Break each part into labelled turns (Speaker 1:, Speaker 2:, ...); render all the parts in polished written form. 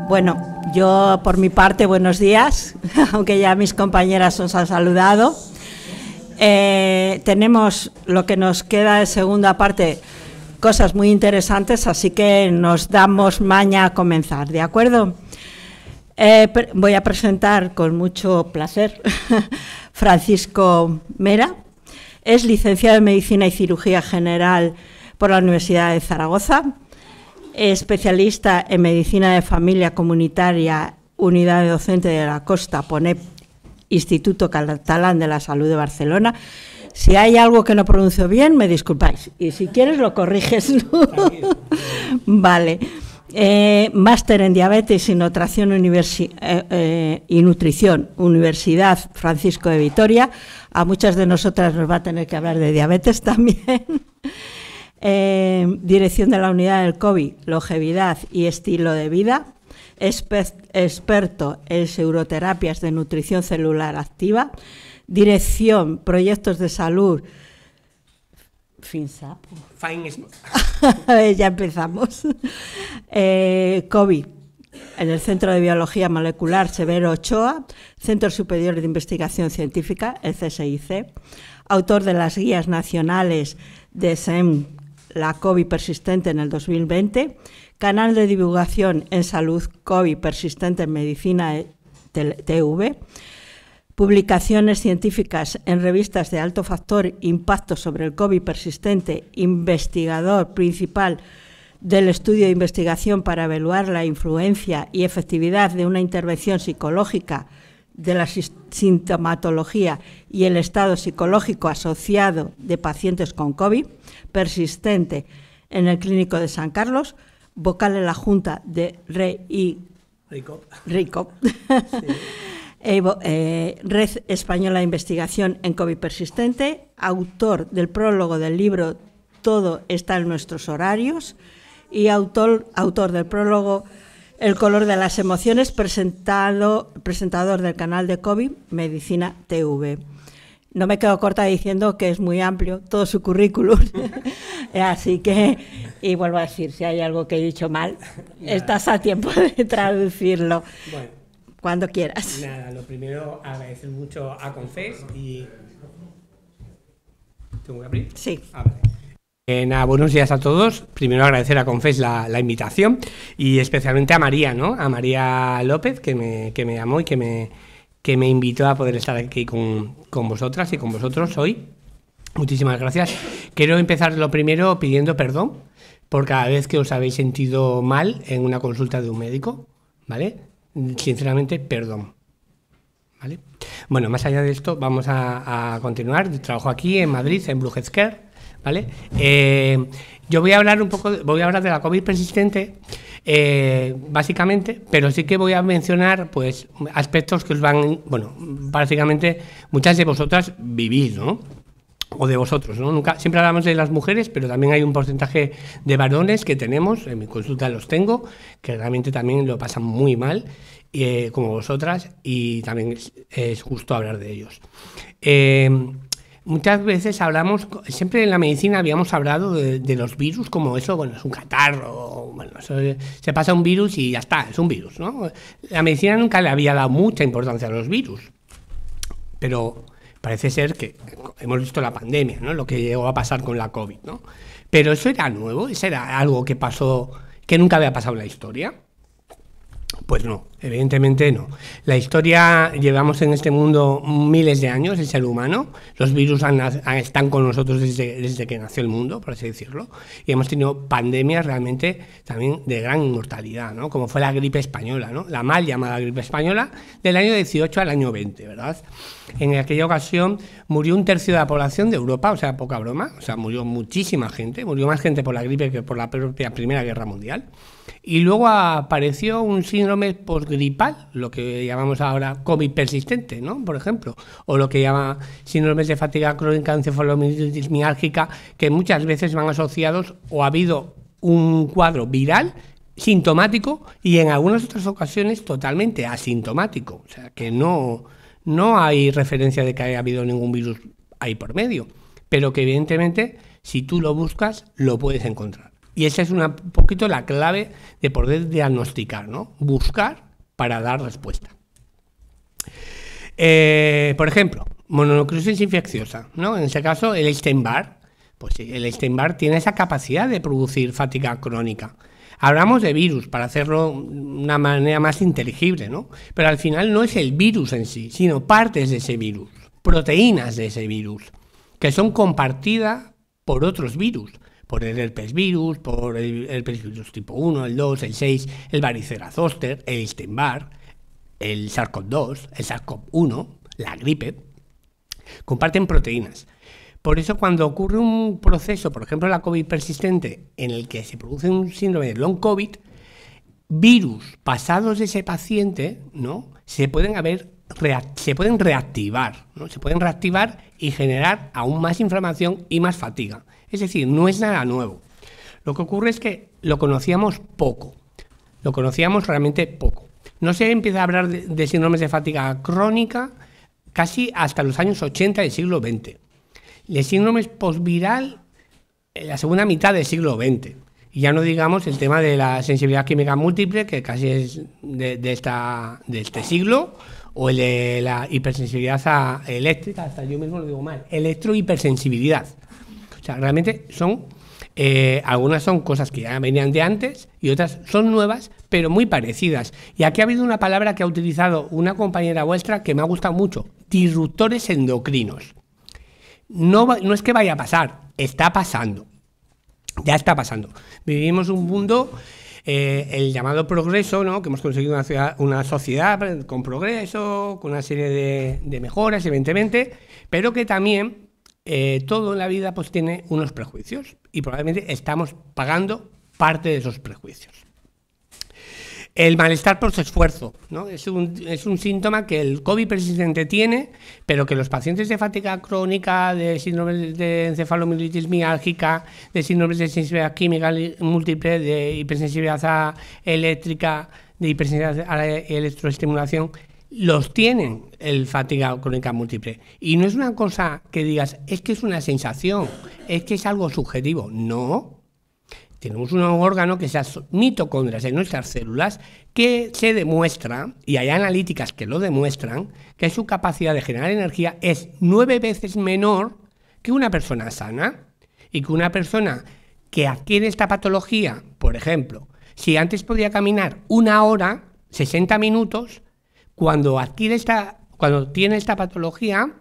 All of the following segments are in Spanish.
Speaker 1: Bueno, yo por mi parte, buenos días, aunque ya mis compañeras os han saludado. Tenemos lo que nos queda de segunda parte, cosas muy interesantes, así que nos damos maña a comenzar, ¿de acuerdo? Voy a presentar con mucho placer Francisco Mera. Es licenciado en Medicina y Cirugía General por la Universidad de Zaragoza, especialista en Medicina de Familia Comunitaria, Unidad Docente de la Costa, PONEP, Instituto Catalán de la Salud de Barcelona. Si hay algo que no pronuncio bien, me disculpáis, y si quieres lo corriges. Vale. Máster en Diabetes y Nutrición, Universidad Francisco de Vitoria. A muchas de nosotras nos va a tener que hablar de diabetes también. Dirección de la Unidad del COVID, Longevidad y Estilo de Vida. Experto en Seuroterapias de Nutrición Celular Activa. Dirección, Proyectos de Salud. FINSAP. Ya empezamos. COVID, en el Centro de Biología Molecular Severo Ochoa, Centro Superior de Investigación Científica, el CSIC, autor de las guías nacionales de SEM, la COVID persistente en el 2020, canal de divulgación en salud COVID persistente en medicina TV, publicaciones científicas en revistas de alto factor impacto sobre el COVID persistente, investigador principal del estudio de investigación para evaluar la influencia y efectividad de una intervención psicológica de la sintomatología y el estado psicológico asociado de pacientes con COVID persistente en el Clínico de San Carlos, vocal en la Junta de RICOP. Sí. Red Española de Investigación en COVID persistente, autor del prólogo del libro Todo está en nuestros horarios y autor del prólogo El color de las emociones, presentador del canal de COVID Medicina TV. No me quedo corta diciendo que es muy amplio todo su currículum, así que, y vuelvo a decir, si hay algo que he dicho mal, estás a tiempo de traducirlo.
Speaker 2: Bueno,
Speaker 1: cuando quieras.
Speaker 2: Nada, lo primero, agradecer mucho a Confes y... ¿Tengo que abrir?
Speaker 1: Sí.
Speaker 2: Vale. Nada, buenos días a todos. Primero agradecer a Confes la invitación y especialmente a María, ¿no? A María López, que me llamó y que me invitó a poder estar aquí con vosotras y con vosotros hoy. Muchísimas gracias. Quiero empezar lo primero pidiendo perdón por cada vez que os habéis sentido mal en una consulta de un médico, ¿vale? Sinceramente, perdón. ¿Vale? Bueno, más allá de esto, vamos a continuar. Trabajo aquí en Madrid, en Blue Health Care, ¿vale? Yo voy a hablar de la COVID persistente, básicamente, pero sí que voy a mencionar, pues, aspectos que os van, bueno, básicamente, muchas de vosotras vivís, ¿no? O de vosotros, ¿no? Siempre hablamos de las mujeres, pero también hay un porcentaje de varones que tenemos, en mi consulta los tengo, que realmente también lo pasan muy mal, como vosotras, y también es justo hablar de ellos. Muchas veces hablamos, siempre en la medicina habíamos hablado de los virus como eso, bueno, es un catarro, bueno, eso, se pasa un virus y ya está, es un virus, ¿no? La medicina nunca le había dado mucha importancia a los virus, pero parece ser que hemos visto la pandemia, ¿no? Lo que llegó a pasar con la COVID, ¿no? Pero eso era nuevo, eso era algo que pasó, que nunca había pasado en la historia. Pues no, evidentemente no. La historia, llevamos en este mundo miles de años, el ser humano, los virus están con nosotros desde que nació el mundo, por así decirlo, y hemos tenido pandemias realmente también de gran inmortalidad, ¿no? Como fue la gripe española, ¿no? La mal llamada gripe española, del año 18 al año 20, ¿verdad? En aquella ocasión murió 1/3 de la población de Europa, o sea, poca broma, o sea, murió muchísima gente, murió más gente por la gripe que por la propia Primera Guerra Mundial. Y luego apareció un síndrome posgripal, lo que llamamos ahora COVID persistente, ¿no? Por ejemplo, o lo que llama síndromes de fatiga crónica encefalomielitis miálgica, que muchas veces van asociados o ha habido un cuadro viral sintomático y en algunas otras ocasiones totalmente asintomático, o sea que no hay referencia de que haya habido ningún virus ahí por medio, pero que evidentemente si tú lo buscas lo puedes encontrar. Y esa es un poquito la clave de poder diagnosticar, ¿no? Buscar para dar respuesta. Por ejemplo, mononucleosis infecciosa, ¿no? En ese caso, el Epstein-Barr. Pues sí, el Epstein-Barr tiene esa capacidad de producir fatiga crónica. Hablamos de virus para hacerlo de una manera más inteligible, ¿no? Pero al final no es el virus en sí, sino partes de ese virus, proteínas de ese virus, que son compartidas por otros virus, por el herpes virus, por el herpes virus tipo 1, el 2, el 6, el varicela zoster, el Epstein-Barr, el SARS-CoV-2, el SARS-CoV-1, la gripe, comparten proteínas. Por eso cuando ocurre un proceso, por ejemplo la COVID persistente, en el que se produce un síndrome de long COVID, virus pasados de ese paciente, ¿no? se pueden reactivar, ¿no? Se pueden reactivar y generar aún más inflamación y más fatiga. Es decir, no es nada nuevo. Lo que ocurre es que lo conocíamos poco, lo conocíamos realmente poco. No se empieza a hablar de síndromes de fatiga crónica casi hasta los años 80 del siglo XX. El síndrome postviral en la segunda mitad del siglo XX. Y ya no digamos el tema de la sensibilidad química múltiple, que casi es de este siglo, o el de la hipersensibilidad eléctrica, hasta yo mismo lo digo mal, electrohipersensibilidad. O sea, realmente son, algunas son cosas que ya venían de antes y otras son nuevas, pero muy parecidas. Y aquí ha habido una palabra que ha utilizado una compañera vuestra que me ha gustado mucho, disruptores endocrinos. No es que vaya a pasar, está pasando. Ya está pasando. Vivimos un mundo, el llamado progreso, ¿no? Que hemos conseguido una sociedad con progreso, con una serie de mejoras, evidentemente, pero que también todo en la vida pues tiene unos prejuicios y probablemente estamos pagando parte de esos prejuicios. El malestar por su esfuerzo, ¿no? Es un síntoma que el COVID persistente tiene, pero que los pacientes de fatiga crónica, de síndromes de encefalomielitis miálgica, de síndromes de sensibilidad química múltiple, de hipersensibilidad eléctrica, de hipersensibilidad a la electroestimulación, los tienen el fatiga crónica múltiple. Y no es una cosa que digas, es que es una sensación, es que es algo subjetivo. No. Tenemos un órgano que se llama mitocondrias en nuestras células que se demuestra, y hay analíticas que lo demuestran, que su capacidad de generar energía es 9 veces menor que una persona sana. Y que una persona que adquiere esta patología, por ejemplo, si antes podía caminar 1 hora, 60 minutos, cuando tiene esta patología,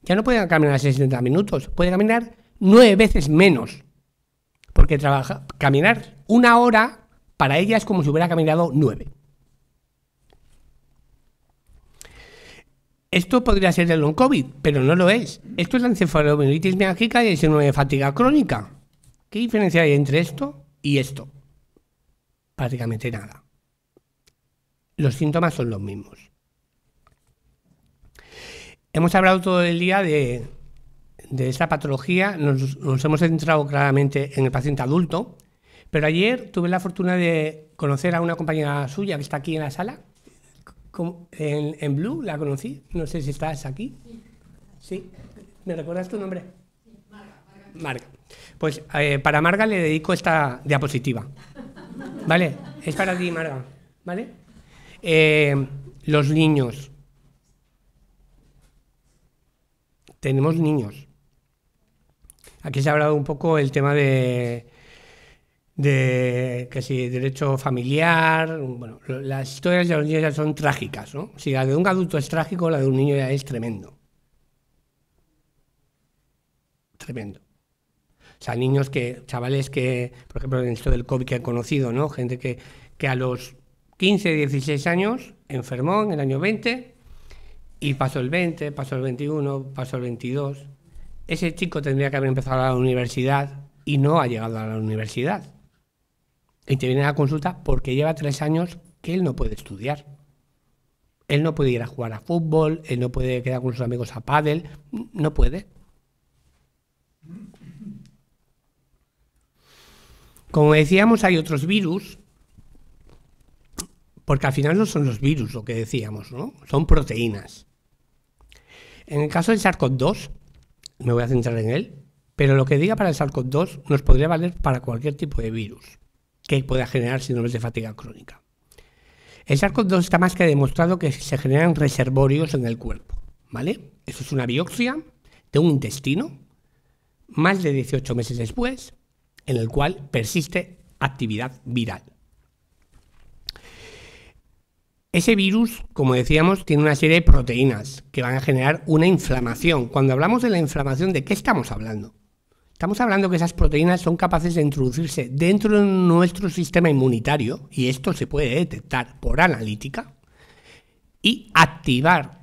Speaker 2: ya no puede caminar 60 minutos, puede caminar 9 veces menos. Porque caminar 1 hora para ella es como si hubiera caminado 9. Esto podría ser el long COVID, pero no lo es. Esto es la encefalomielitis miálgica y el síndrome de fatiga crónica. ¿Qué diferencia hay entre esto y esto? Prácticamente nada. Los síntomas son los mismos. Hemos hablado todo el día de esta patología, nos hemos centrado claramente en el paciente adulto, pero ayer tuve la fortuna de conocer a una compañera suya que está aquí en la sala, en Blue, la conocí, no sé si estás aquí. ¿Sí? ¿Me recuerdas tu nombre? Marga. Pues para Marga le dedico esta diapositiva, ¿vale? Es para ti, Marga, ¿vale? Los niños. Tenemos niños. Aquí se ha hablado un poco el tema de que si derecho familiar, bueno, las historias de los niños ya son trágicas, ¿no? Si la de un adulto es trágico, la de un niño ya es tremendo. Tremendo. O sea, chavales que, por ejemplo, en esto del COVID que he conocido, ¿no? Gente que a los 15, 16 años enfermó en el año 20 y pasó el 20, pasó el 21, pasó el 22. Ese chico tendría que haber empezado a la universidad y no ha llegado a la universidad. Y te viene a la consulta porque lleva 3 años que él no puede estudiar. Él no puede ir a jugar a fútbol, él no puede quedar con sus amigos a pádel, no puede. Como decíamos, hay otros virus, porque al final no son los virus lo que decíamos, ¿no? Son proteínas. En el caso del SARS-CoV-2, me voy a centrar en él, Pero lo que diga para el SARS-CoV-2 nos podría valer para cualquier tipo de virus que pueda generar síndromes de fatiga crónica. El SARS-CoV-2 está más que demostrado que se generan reservorios en el cuerpo, ¿vale? Eso es una biopsia de un intestino más de 18 meses después, en el cual persiste actividad viral. Ese virus, como decíamos, tiene una serie de proteínas que van a generar una inflamación. Cuando hablamos de la inflamación, ¿de qué estamos hablando? Estamos hablando que esas proteínas son capaces de introducirse dentro de nuestro sistema inmunitario, y esto se puede detectar por analítica, y activar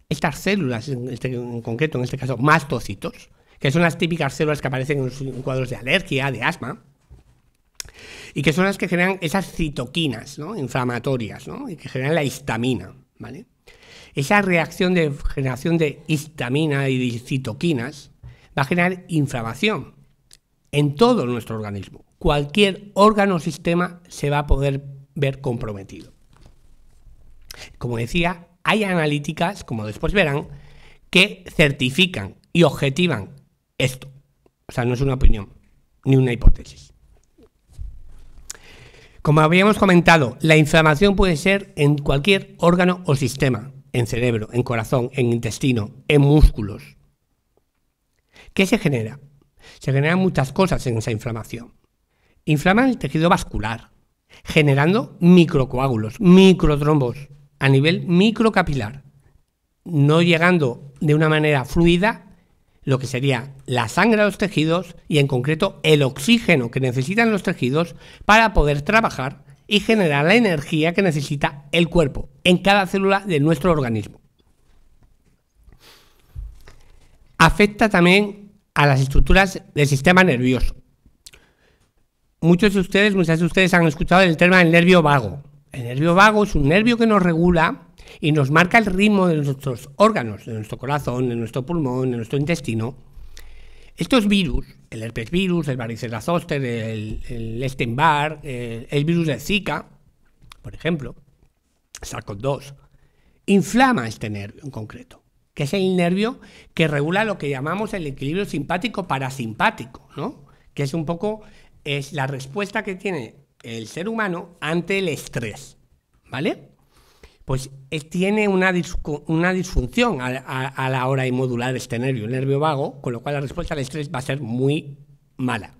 Speaker 2: estas células, en concreto, en este caso, mastocitos, que son las típicas células que aparecen en cuadros de alergia, de asma, y que son las que generan esas citoquinas, ¿no?, inflamatorias, ¿no?, y que generan la histamina, ¿vale? Esa reacción de generación de histamina y de citoquinas va a generar inflamación en todo nuestro organismo. Cualquier órgano o sistema se va a poder ver comprometido. Como decía, hay analíticas, como después verán, que certifican y objetivan esto. O sea, no es una opinión, ni una hipótesis. Como habíamos comentado, la inflamación puede ser en cualquier órgano o sistema, en cerebro, en corazón, en intestino, en músculos. ¿Qué se genera? Se generan muchas cosas en esa inflamación. Inflama el tejido vascular, generando microcoágulos, microtrombos, a nivel microcapilar, no llegando de una manera fluida lo que sería la sangre a los tejidos y en concreto el oxígeno que necesitan los tejidos para poder trabajar y generar la energía que necesita el cuerpo en cada célula de nuestro organismo. Afecta también a las estructuras del sistema nervioso. Muchas de ustedes han escuchado el tema del nervio vago. El nervio vago es un nervio que nos regula y nos marca el ritmo de nuestros órganos, de nuestro corazón, de nuestro pulmón, de nuestro intestino. Estos virus, el herpes virus, el varicela zoster, el Epstein-Barr, el virus de Zika, por ejemplo, SARS-CoV-2, inflama este nervio en concreto, que es el nervio que regula lo que llamamos el equilibrio simpático-parasimpático, ¿no?, que es un poco es la respuesta que tiene el ser humano ante el estrés, ¿vale? Pues tiene una disfunción a la hora de modular este nervio, el nervio vago, con lo cual la respuesta al estrés va a ser muy mala.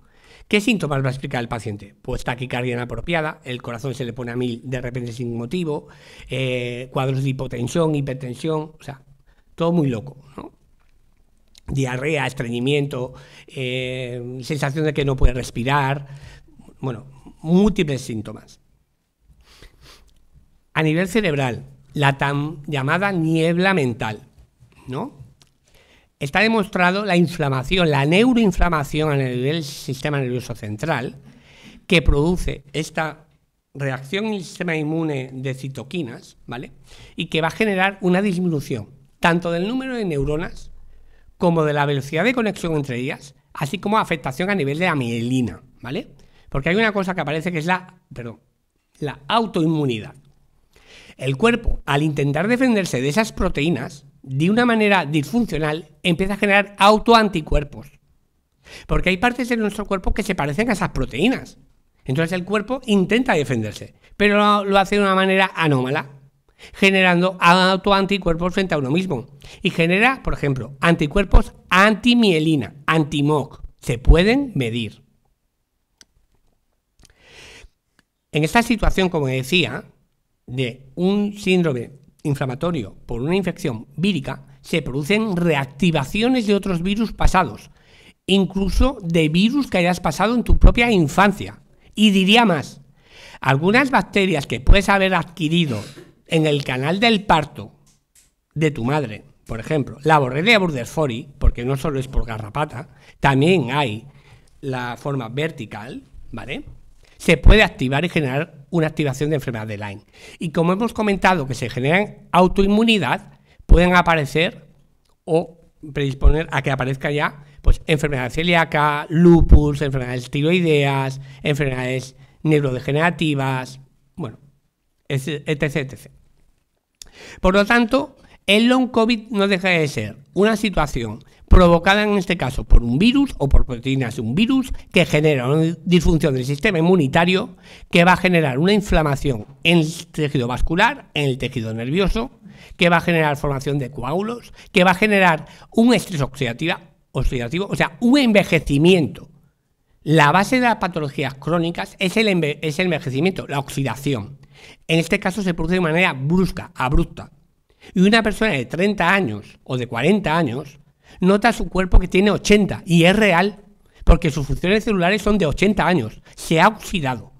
Speaker 2: ¿Qué síntomas va a explicar el paciente? Pues taquicardia inapropiada, el corazón se le pone a 1000 de repente sin motivo, cuadros de hipotensión, hipertensión, o sea, todo muy loco, ¿no? Diarrea, estreñimiento, sensación de que no puede respirar, bueno, múltiples síntomas. A nivel cerebral, la tan llamada niebla mental, ¿no? Está demostrado la inflamación, la neuroinflamación a nivel del sistema nervioso central, que produce esta reacción en el sistema inmune de citoquinas, ¿vale?, y que va a generar una disminución tanto del número de neuronas como de la velocidad de conexión entre ellas, así como afectación a nivel de la mielina, ¿vale? Porque hay una cosa que aparece que es la autoinmunidad. El cuerpo, al intentar defenderse de esas proteínas, de una manera disfuncional, empieza a generar autoanticuerpos. Porque hay partes de nuestro cuerpo que se parecen a esas proteínas. Entonces el cuerpo intenta defenderse, pero lo hace de una manera anómala, generando autoanticuerpos frente a uno mismo. Y genera, por ejemplo, anticuerpos antimielina, anti-MOC. Se pueden medir. En esta situación, como decía, de un síndrome inflamatorio por una infección vírica, se producen reactivaciones de otros virus pasados, incluso de virus que hayas pasado en tu propia infancia. Y diría más, algunas bacterias que puedes haber adquirido en el canal del parto de tu madre, por ejemplo, la Borrelia burgdorferi, porque no solo es por garrapata, también hay la forma vertical, ¿vale?, se puede activar y generar una activación de enfermedad de Lyme. Y como hemos comentado que se generan autoinmunidad, pueden aparecer o predisponer a que aparezca ya pues enfermedad celíaca, lupus, enfermedades tiroideas, enfermedades neurodegenerativas, bueno, etc. Por lo tanto, el long COVID no deja de ser una situación provocada en este caso por un virus o por proteínas de un virus que genera una disfunción del sistema inmunitario que va a generar una inflamación en el tejido vascular, en el tejido nervioso, que va a generar formación de coágulos, que va a generar un estrés oxidativo, o sea, un envejecimiento. La base de las patologías crónicas es el envejecimiento, la oxidación. En este caso se produce de manera brusca, abrupta. Y una persona de 30 años o de 40 años nota su cuerpo que tiene 80 y es real porque sus funciones celulares son de 80 años. Se ha oxidado.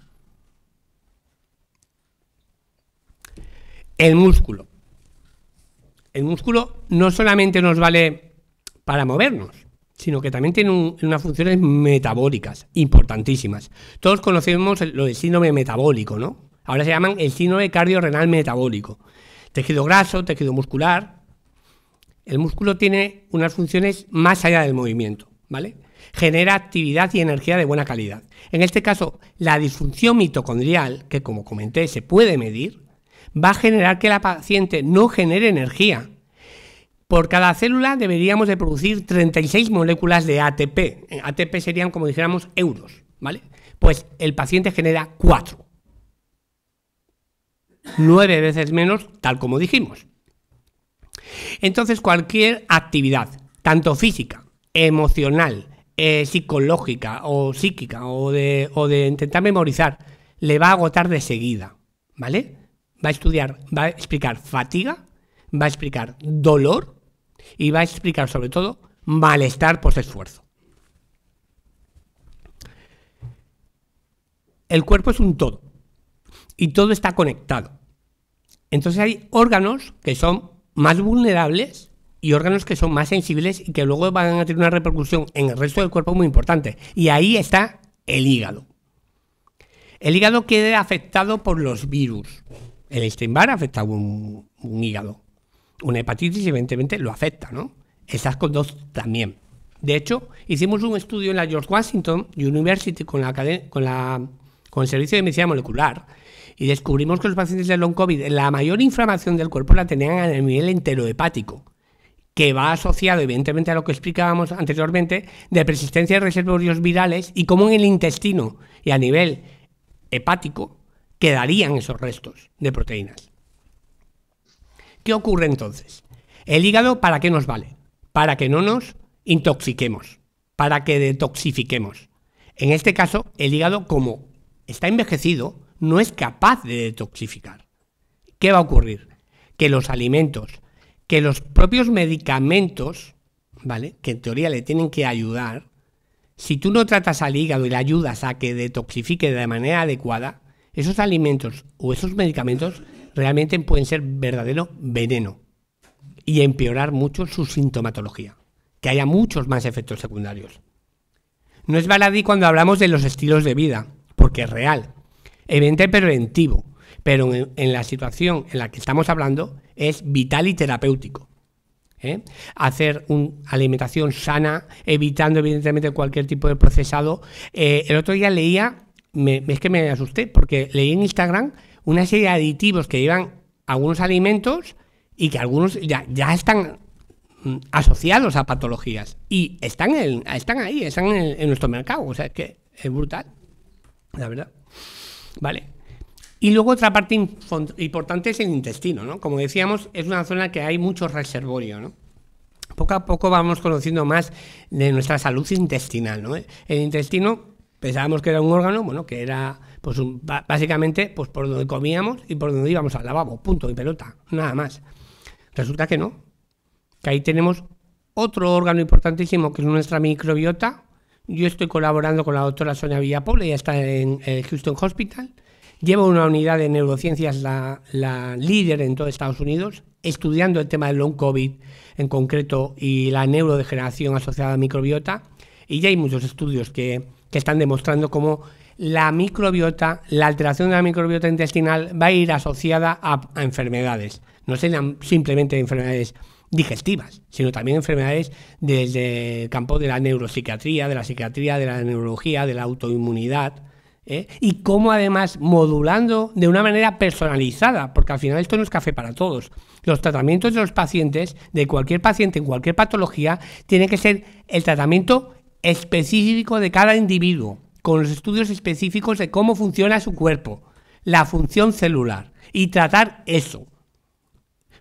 Speaker 2: El músculo. El músculo no solamente nos vale para movernos, sino que también tiene unas funciones metabólicas importantísimas. Todos conocemos lo del síndrome metabólico, ¿no? Ahora se llaman el síndrome cardiorrenal metabólico. Tejido graso, tejido muscular. El músculo tiene unas funciones más allá del movimiento, ¿vale? Genera actividad y energía de buena calidad. En este caso, la disfunción mitocondrial, que como comenté se puede medir, va a generar que la paciente no genere energía. Por cada célula deberíamos de producir 36 moléculas de ATP. ATP serían, como dijéramos, euros, ¿vale? Pues el paciente genera 4. 9 veces menos, tal como dijimos. Entonces, cualquier actividad, tanto física, emocional, psicológica o psíquica o de intentar memorizar, le va a agotar de seguida, ¿vale? Va a explicar fatiga, va a explicar dolor y va a explicar sobre todo malestar post-esfuerzo. El cuerpo es un todo y todo está conectado. Entonces hay órganos que son más vulnerables y órganos que son más sensibles y que luego van a tener una repercusión en el resto del cuerpo muy importante. Y ahí está el hígado. El hígado queda afectado por los virus. El Epstein-Barr afecta a un hígado. Una hepatitis evidentemente lo afecta, ¿no? El SARS-CoV-2 también. De hecho, hicimos un estudio en la George Washington University con el Servicio de Medicina Molecular y descubrimos que los pacientes de long COVID, la mayor inflamación del cuerpo la tenían a nivel enterohepático, que va asociado evidentemente a lo que explicábamos anteriormente de persistencia de reservorios virales y cómo en el intestino y a nivel hepático quedarían esos restos de proteínas. ¿Qué ocurre entonces? ¿El hígado para qué nos vale? Para que no nos intoxiquemos, para que detoxifiquemos. En este caso, el hígado, como está envejecido, no es capaz de detoxificar. ¿Qué va a ocurrir? Que los alimentos, que los propios medicamentos, ¿vale?, que en teoría le tienen que ayudar, si tú no tratas al hígado y le ayudas a que detoxifique de manera adecuada, esos alimentos o esos medicamentos realmente pueden ser verdadero veneno y empeorar mucho su sintomatología, que haya muchos más efectos secundarios. No es baladí cuando hablamos de los estilos de vida, porque es real, evidente preventivo, pero en la situación en la que estamos hablando es vital y terapéutico. Hacer una alimentación sana, evitando evidentemente cualquier tipo de procesado. El otro día leía, es que me asusté, porque leí en Instagram una serie de aditivos que llevan algunos alimentos y que algunos ya están asociados a patologías y están ahí, están en nuestro mercado. O sea, es que es brutal, la verdad. Vale. Y luego otra parte importante es el intestino, ¿no? Como decíamos, es una zona que hay mucho reservorio, ¿no? Poco a poco vamos conociendo más de nuestra salud intestinal, ¿no? El intestino pensábamos que era un órgano, bueno, que era pues básicamente pues por donde comíamos y por donde íbamos al lavabo, punto y pelota, nada más. Resulta que no, que ahí tenemos otro órgano importantísimo que es nuestra microbiota. Yo estoy colaborando con la doctora Sonia Villapol, ella está en el Houston Hospital, lleva una unidad de neurociencias, la líder en todo Estados Unidos, estudiando el tema del long COVID en concreto y la neurodegeneración asociada a la microbiota, y ya hay muchos estudios que están demostrando cómo la microbiota, la alteración de la microbiota intestinal va a ir asociada a enfermedades, no sean simplemente enfermedades digestivas, sino también enfermedades desde el campo de la neuropsiquiatría, de la psiquiatría, de la neurología, de la autoinmunidad, Y cómo además modulando de una manera personalizada, porque al final esto no es café para todos. Los tratamientos de los pacientes, de cualquier paciente en cualquier patología, tiene que ser el tratamiento específico de cada individuo, con los estudios específicos de cómo funciona su cuerpo, la función celular, y tratar eso.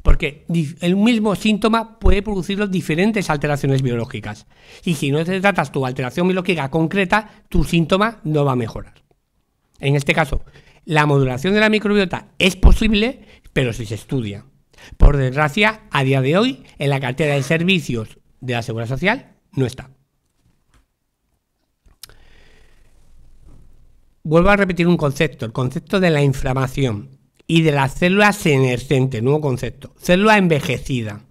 Speaker 2: Porque el mismo síntoma puede producir diferentes alteraciones biológicas. Y si no te tratas tu alteración biológica concreta, tu síntoma no va a mejorar. En este caso, la modulación de la microbiota es posible, pero si se estudia. Por desgracia, a día de hoy, en la cartera de servicios de la Seguridad Social, no está. Vuelvo a repetir un concepto, el concepto de la inflamación y de la célula senescente, nuevo concepto, célula envejecida.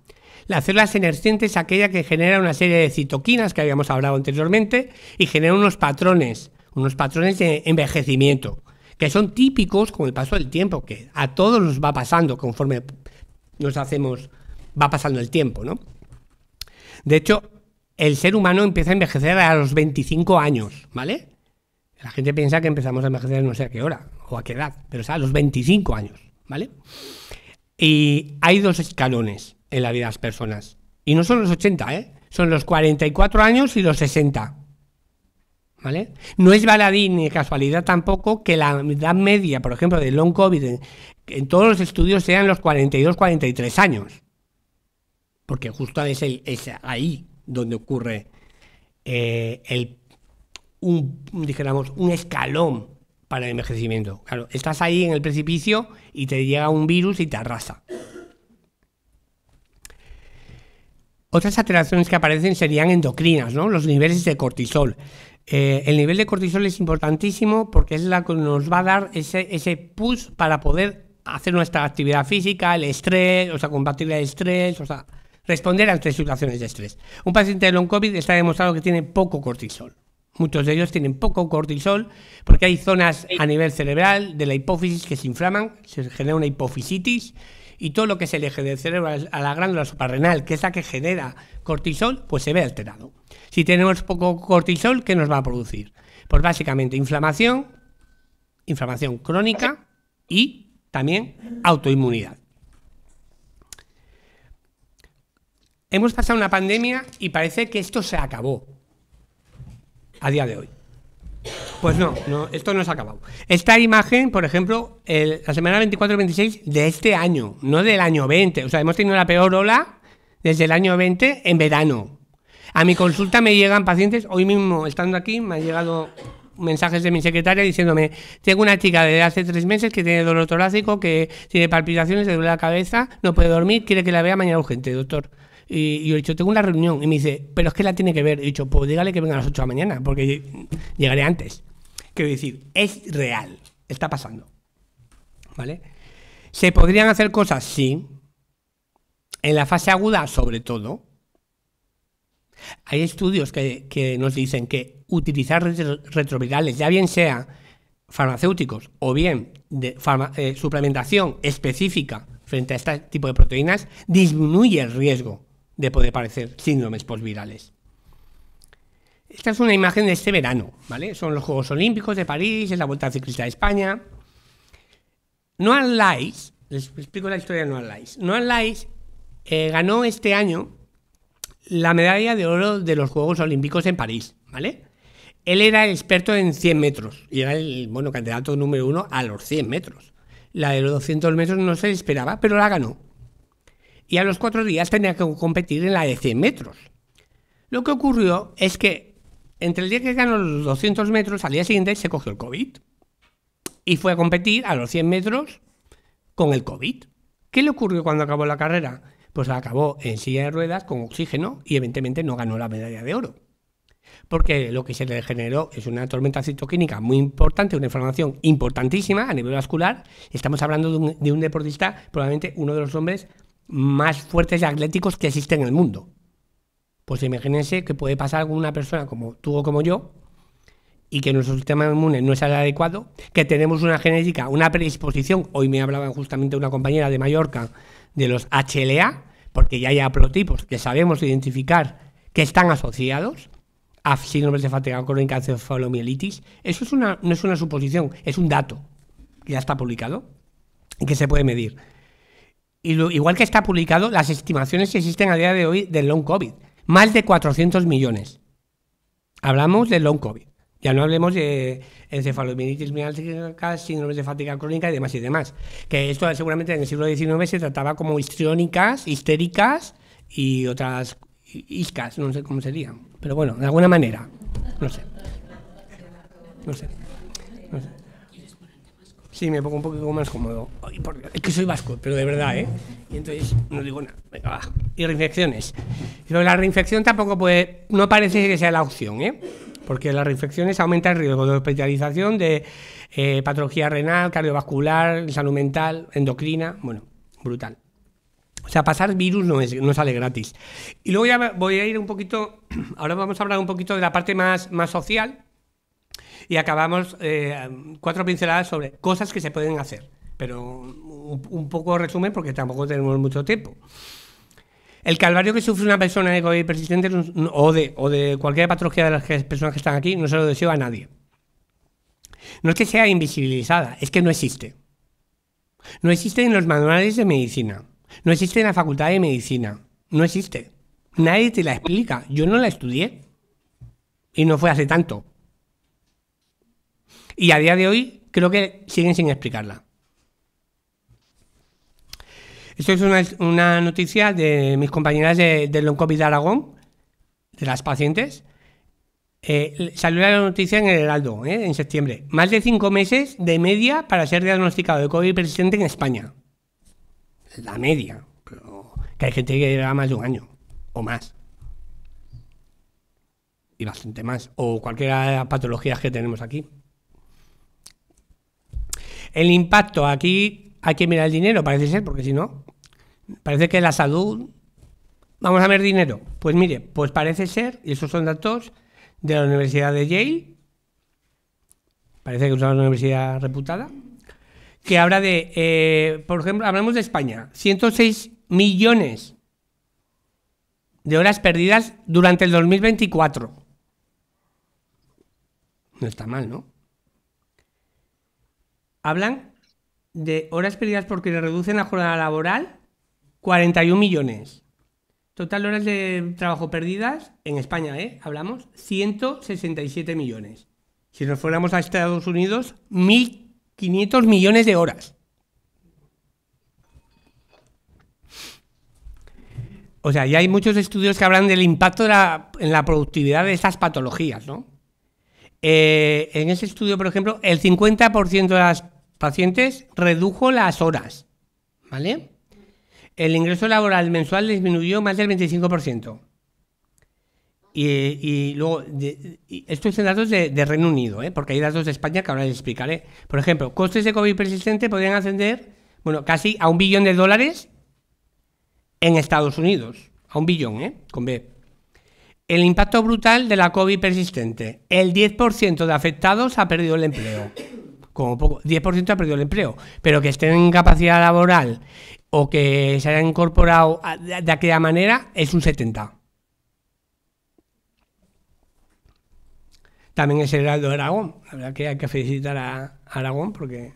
Speaker 2: La célula senescente es aquella que genera una serie de citoquinas que habíamos hablado anteriormente y genera unos patrones de envejecimiento, que son típicos con el paso del tiempo, que a todos nos va pasando conforme va pasando el tiempo, ¿no? De hecho, el ser humano empieza a envejecer a los 25 años, ¿vale? La gente piensa que empezamos a envejecer no sé a qué hora o a qué edad, pero a los 25 años, ¿vale? Y hay 2 escalones en la vida de las personas. Y no son los 80, son los 44 años y los 60. ¿Vale? No es baladí ni casualidad tampoco que la edad media, por ejemplo, del long COVID en todos los estudios sean los 42-43 años. Porque justo es ahí donde ocurre un escalón para el envejecimiento. Claro, estás ahí en el precipicio y te llega un virus y te arrasa. Otras alteraciones que aparecen serían endocrinas, ¿no? Los niveles de cortisol. El nivel de cortisol es importantísimo porque es la que nos va a dar ese push para poder hacer nuestra actividad física, el estrés, o sea, combatir el estrés, o sea, responder ante situaciones de estrés. Un paciente de long COVID está demostrado que tiene poco cortisol. Muchos de ellos tienen poco cortisol porque hay zonas a nivel cerebral de la hipófisis que se inflaman, se genera una hipofisitis y todo lo que es el eje del cerebro a la glándula suprarrenal, que es la que genera cortisol, pues se ve alterado. Si tenemos poco cortisol, ¿qué nos va a producir? Pues básicamente inflamación crónica y también autoinmunidad. Hemos pasado una pandemia y parece que esto se acabó a día de hoy. Pues no, esto no se ha acabado. Esta imagen, por ejemplo, la semana 24-26 de este año, no del año 20. O sea, hemos tenido la peor ola desde el año 20 en verano. A mi consulta me llegan pacientes, hoy mismo estando aquí, me han llegado mensajes de mi secretaria diciéndome: tengo una chica de hace 3 meses que tiene dolor torácico, que tiene palpitaciones, le duele la cabeza, no puede dormir, quiere que la vea mañana urgente, doctor. Y yo he dicho, tengo una reunión, y me dice, pero es que la tiene que ver. He dicho, pues dígale que venga a las 8 de la mañana, porque llegaré antes. Quiero decir, es real, está pasando, ¿vale? ¿Se podrían hacer cosas? Sí. En la fase aguda, sobre todo. Hay estudios que nos dicen que utilizar retrovirales, ya bien sea farmacéuticos o bien de suplementación específica frente a este tipo de proteínas, disminuye el riesgo de poder padecer síndromes postvirales. Esta es una imagen de este verano, ¿vale? Son los Juegos Olímpicos de París, es la Vuelta Ciclista de España. Noah Lyles, les explico la historia de Noah Lyles. Noah Lyles ganó este año la medalla de oro de los Juegos Olímpicos en París, ¿vale? Él era el experto en 100 metros y era el candidato número 1 a los 100 metros. La de los 200 metros no se esperaba, pero la ganó. Y a los 4 días tenía que competir en la de 100 metros. Lo que ocurrió es que entre el día que ganó los 200 metros, al día siguiente se cogió el COVID. Y fue a competir a los 100 metros con el COVID. ¿Qué le ocurrió cuando acabó la carrera? Pues acabó en silla de ruedas con oxígeno y evidentemente no ganó la medalla de oro. Porque lo que se le generó es una tormenta citoquímica muy importante, una inflamación importantísima a nivel vascular. Estamos hablando de un deportista, probablemente uno de los hombres más fuertes y atléticos que existe en el mundo. Pues imagínense que puede pasar con una persona como tú o como yo, y que nuestro sistema inmune no es el adecuado, que tenemos una genética, una predisposición. Hoy me hablaba justamente una compañera de Mallorca de los HLA, porque ya hay haplotipos que sabemos identificar que están asociados a síndromes de fatiga crónica, encefalomielitis. Eso no es una suposición, es un dato que ya está publicado y que se puede medir. Y igual que está publicado, las estimaciones que existen a día de hoy del long COVID, más de 400 millones. Hablamos del long COVID. Ya no hablemos de encefalomielitis miálgica, síndromes de fatiga crónica y demás y demás. Que esto seguramente en el siglo XIX se trataba como histriónicas, histéricas y otras iscas, no sé cómo serían. Pero bueno, de alguna manera. No sé. Sí, me pongo un poco más cómodo. Ay, por Dios, es que soy vasco, pero de verdad, ¿eh? Y entonces no digo nada. Venga, va. Y reinfecciones. Pero la reinfección tampoco no parece que sea la opción, ¿eh? Porque las reinfecciones aumentan el riesgo de hospitalización, de patología renal, cardiovascular, salud mental, endocrina. Bueno, brutal. O sea, pasar virus no sale gratis. Y luego ya voy a ir un poquito. Ahora vamos a hablar un poquito de la parte más social. Y acabamos 4 pinceladas sobre cosas que se pueden hacer. Pero un poco resumen porque tampoco tenemos mucho tiempo. El calvario que sufre una persona de COVID persistente o de cualquier patología de las personas que están aquí no se lo deseo a nadie. No es que sea invisibilizada, es que no existe. No existe en los manuales de medicina. No existe en la facultad de medicina. No existe. Nadie te la explica. Yo no la estudié. Y no fue hace tanto. Y a día de hoy creo que siguen sin explicarla. Esto es una noticia de mis compañeras del Long COVID de Aragón, de las pacientes. Salió la noticia en el Heraldo, en septiembre. Más de 5 meses de media para ser diagnosticado de COVID persistente en España. La media. Pero que hay gente que lleva más de un año o más. Y bastante más. O cualquiera de las patologías que tenemos aquí. El impacto, aquí hay que mirar el dinero, parece ser, porque si no, parece que la salud, vamos a ver dinero. Pues mire, pues parece ser, y esos son datos de la Universidad de Yale, parece que es una universidad reputada, que habla de, por ejemplo, hablamos de España, 106 millones de horas perdidas durante el 2024. No está mal, ¿no? Hablan de horas perdidas porque le reducen la jornada laboral, 41 millones. Total horas de trabajo perdidas, en España, hablamos, 167 millones. Si nos fuéramos a Estados Unidos, 1.500 millones de horas. O sea, ya hay muchos estudios que hablan del impacto en la productividad de estas patologías, ¿no? En ese estudio, por ejemplo, el 50% de las pacientes redujo las horas, ¿vale? El ingreso laboral mensual disminuyó más del 25%. Y luego, estos son datos de Reino Unido, porque hay datos de España que ahora les explicaré. Por ejemplo, costes de COVID persistente podrían ascender, casi a $1 billón en Estados Unidos. A $1 billón, con B. El impacto brutal de la COVID persistente. El 10% de afectados ha perdido el empleo. Como poco, 10% ha perdido el empleo. Pero que estén en incapacidad laboral o que se hayan incorporado de aquella manera es un 70%. También es el Heraldo de Aragón. La verdad que hay que felicitar a Aragón porque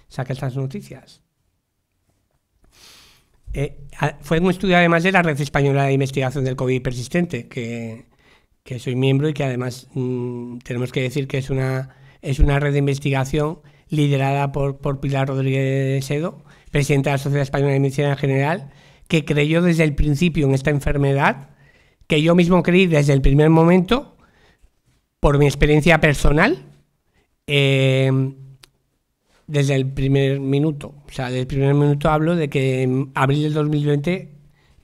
Speaker 2: saca estas noticias. Fue un estudio además de la Red Española de Investigación del COVID persistente, que soy miembro y que además tenemos que decir que es una red de investigación liderada por Pilar Rodríguez Sedo, presidenta de la Sociedad Española de Medicina en General, que creyó desde el principio en esta enfermedad, que yo mismo creí desde el primer momento, por mi experiencia personal, desde el primer minuto. O sea, desde el primer minuto hablo de que en abril del 2020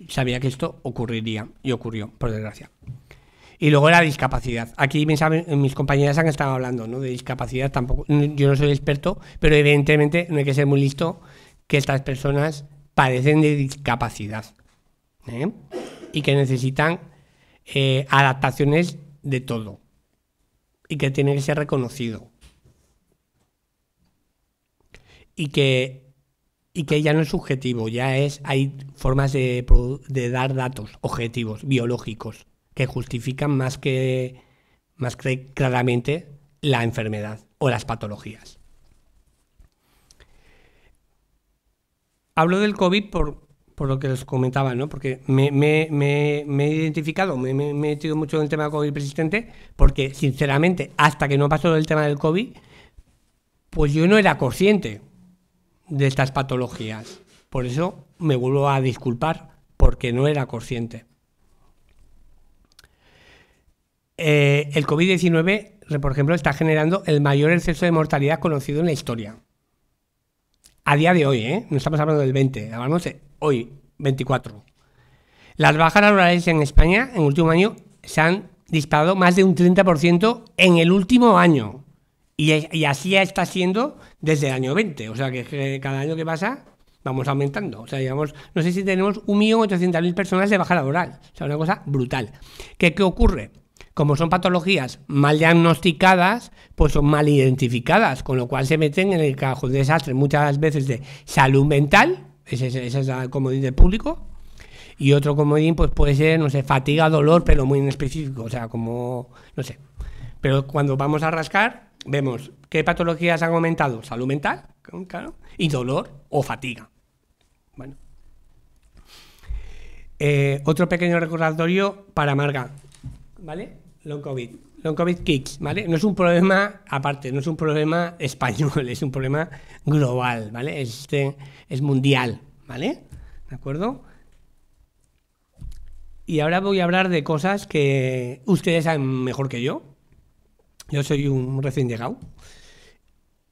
Speaker 2: sabía que esto ocurriría, y ocurrió, por desgracia. Y luego la discapacidad. Aquí mis compañeras han estado hablando, ¿no?, de discapacidad. Tampoco, yo no soy experto, pero evidentemente no hay que ser muy listo que estas personas padecen de discapacidad, y que necesitan adaptaciones de todo y que tiene que ser reconocido. Y que ya no es subjetivo, hay formas de dar datos objetivos, biológicos, que justifican más que más claramente la enfermedad o las patologías. Hablo del COVID por lo que les comentaba, ¿no? Porque me he identificado, me he metido mucho en el tema del COVID persistente, porque sinceramente, hasta que no pasó el tema del COVID, pues yo no era consciente de estas patologías. Por eso me vuelvo a disculpar, porque no era consciente. El COVID-19, por ejemplo, está generando el mayor exceso de mortalidad conocido en la historia. A día de hoy, no estamos hablando del 20, hablamos de hoy, 24. Las bajas laborales en España en el último año se han disparado más de un 30% en el último año. Y así ya está siendo desde el año 20. O sea que cada año que pasa vamos aumentando. O sea, digamos, no sé si tenemos 1.800.000 personas de baja laboral. O sea, una cosa brutal. ¿Qué ocurre? Como son patologías mal diagnosticadas, pues son mal identificadas, con lo cual se meten en el cajón de desastre muchas veces de salud mental, ese es el comodín del público, y otro comodín pues puede ser, no sé, fatiga, dolor, pero muy en específico, o sea, como, no sé. Pero cuando vamos a rascar, vemos qué patologías han aumentado, salud mental, claro, y dolor o fatiga. Bueno. Otro pequeño recordatorio para Marga, ¿vale? Long COVID Kids, ¿vale? No es un problema aparte, no es un problema español, es un problema global, ¿vale? Es mundial, ¿vale? ¿De acuerdo? Y ahora voy a hablar de cosas que ustedes saben mejor que yo. Yo soy un recién llegado,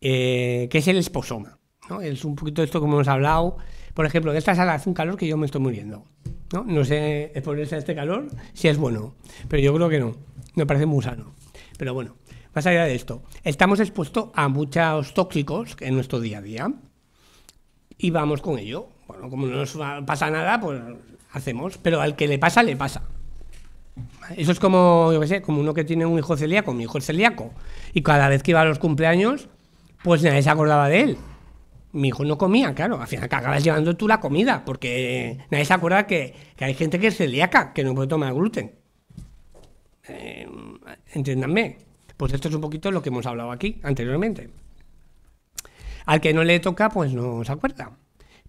Speaker 2: que es el esposoma, ¿no? Es un poquito esto como hemos hablado. Por ejemplo, en esta sala hace un calor que yo me estoy muriendo, ¿no? No sé exponerse a este calor si es bueno, pero yo creo que no. Me parece muy sano. Pero bueno, más allá de esto, estamos expuestos a muchos tóxicos en nuestro día a día y vamos con ello. Bueno, como no nos pasa nada, pues hacemos, pero al que le pasa, le pasa. Eso es como, yo qué sé, como uno que tiene un hijo celíaco. Mi hijo es celíaco y cada vez que iba a los cumpleaños, pues nadie se acordaba de él. Mi hijo no comía, claro, al final que acabas llevando tú la comida, porque nadie se acuerda que hay gente que es celíaca, que no puede tomar gluten. Entiéndanme, pues esto es un poquito lo que hemos hablado aquí anteriormente. Al que no le toca, pues no se acuerda.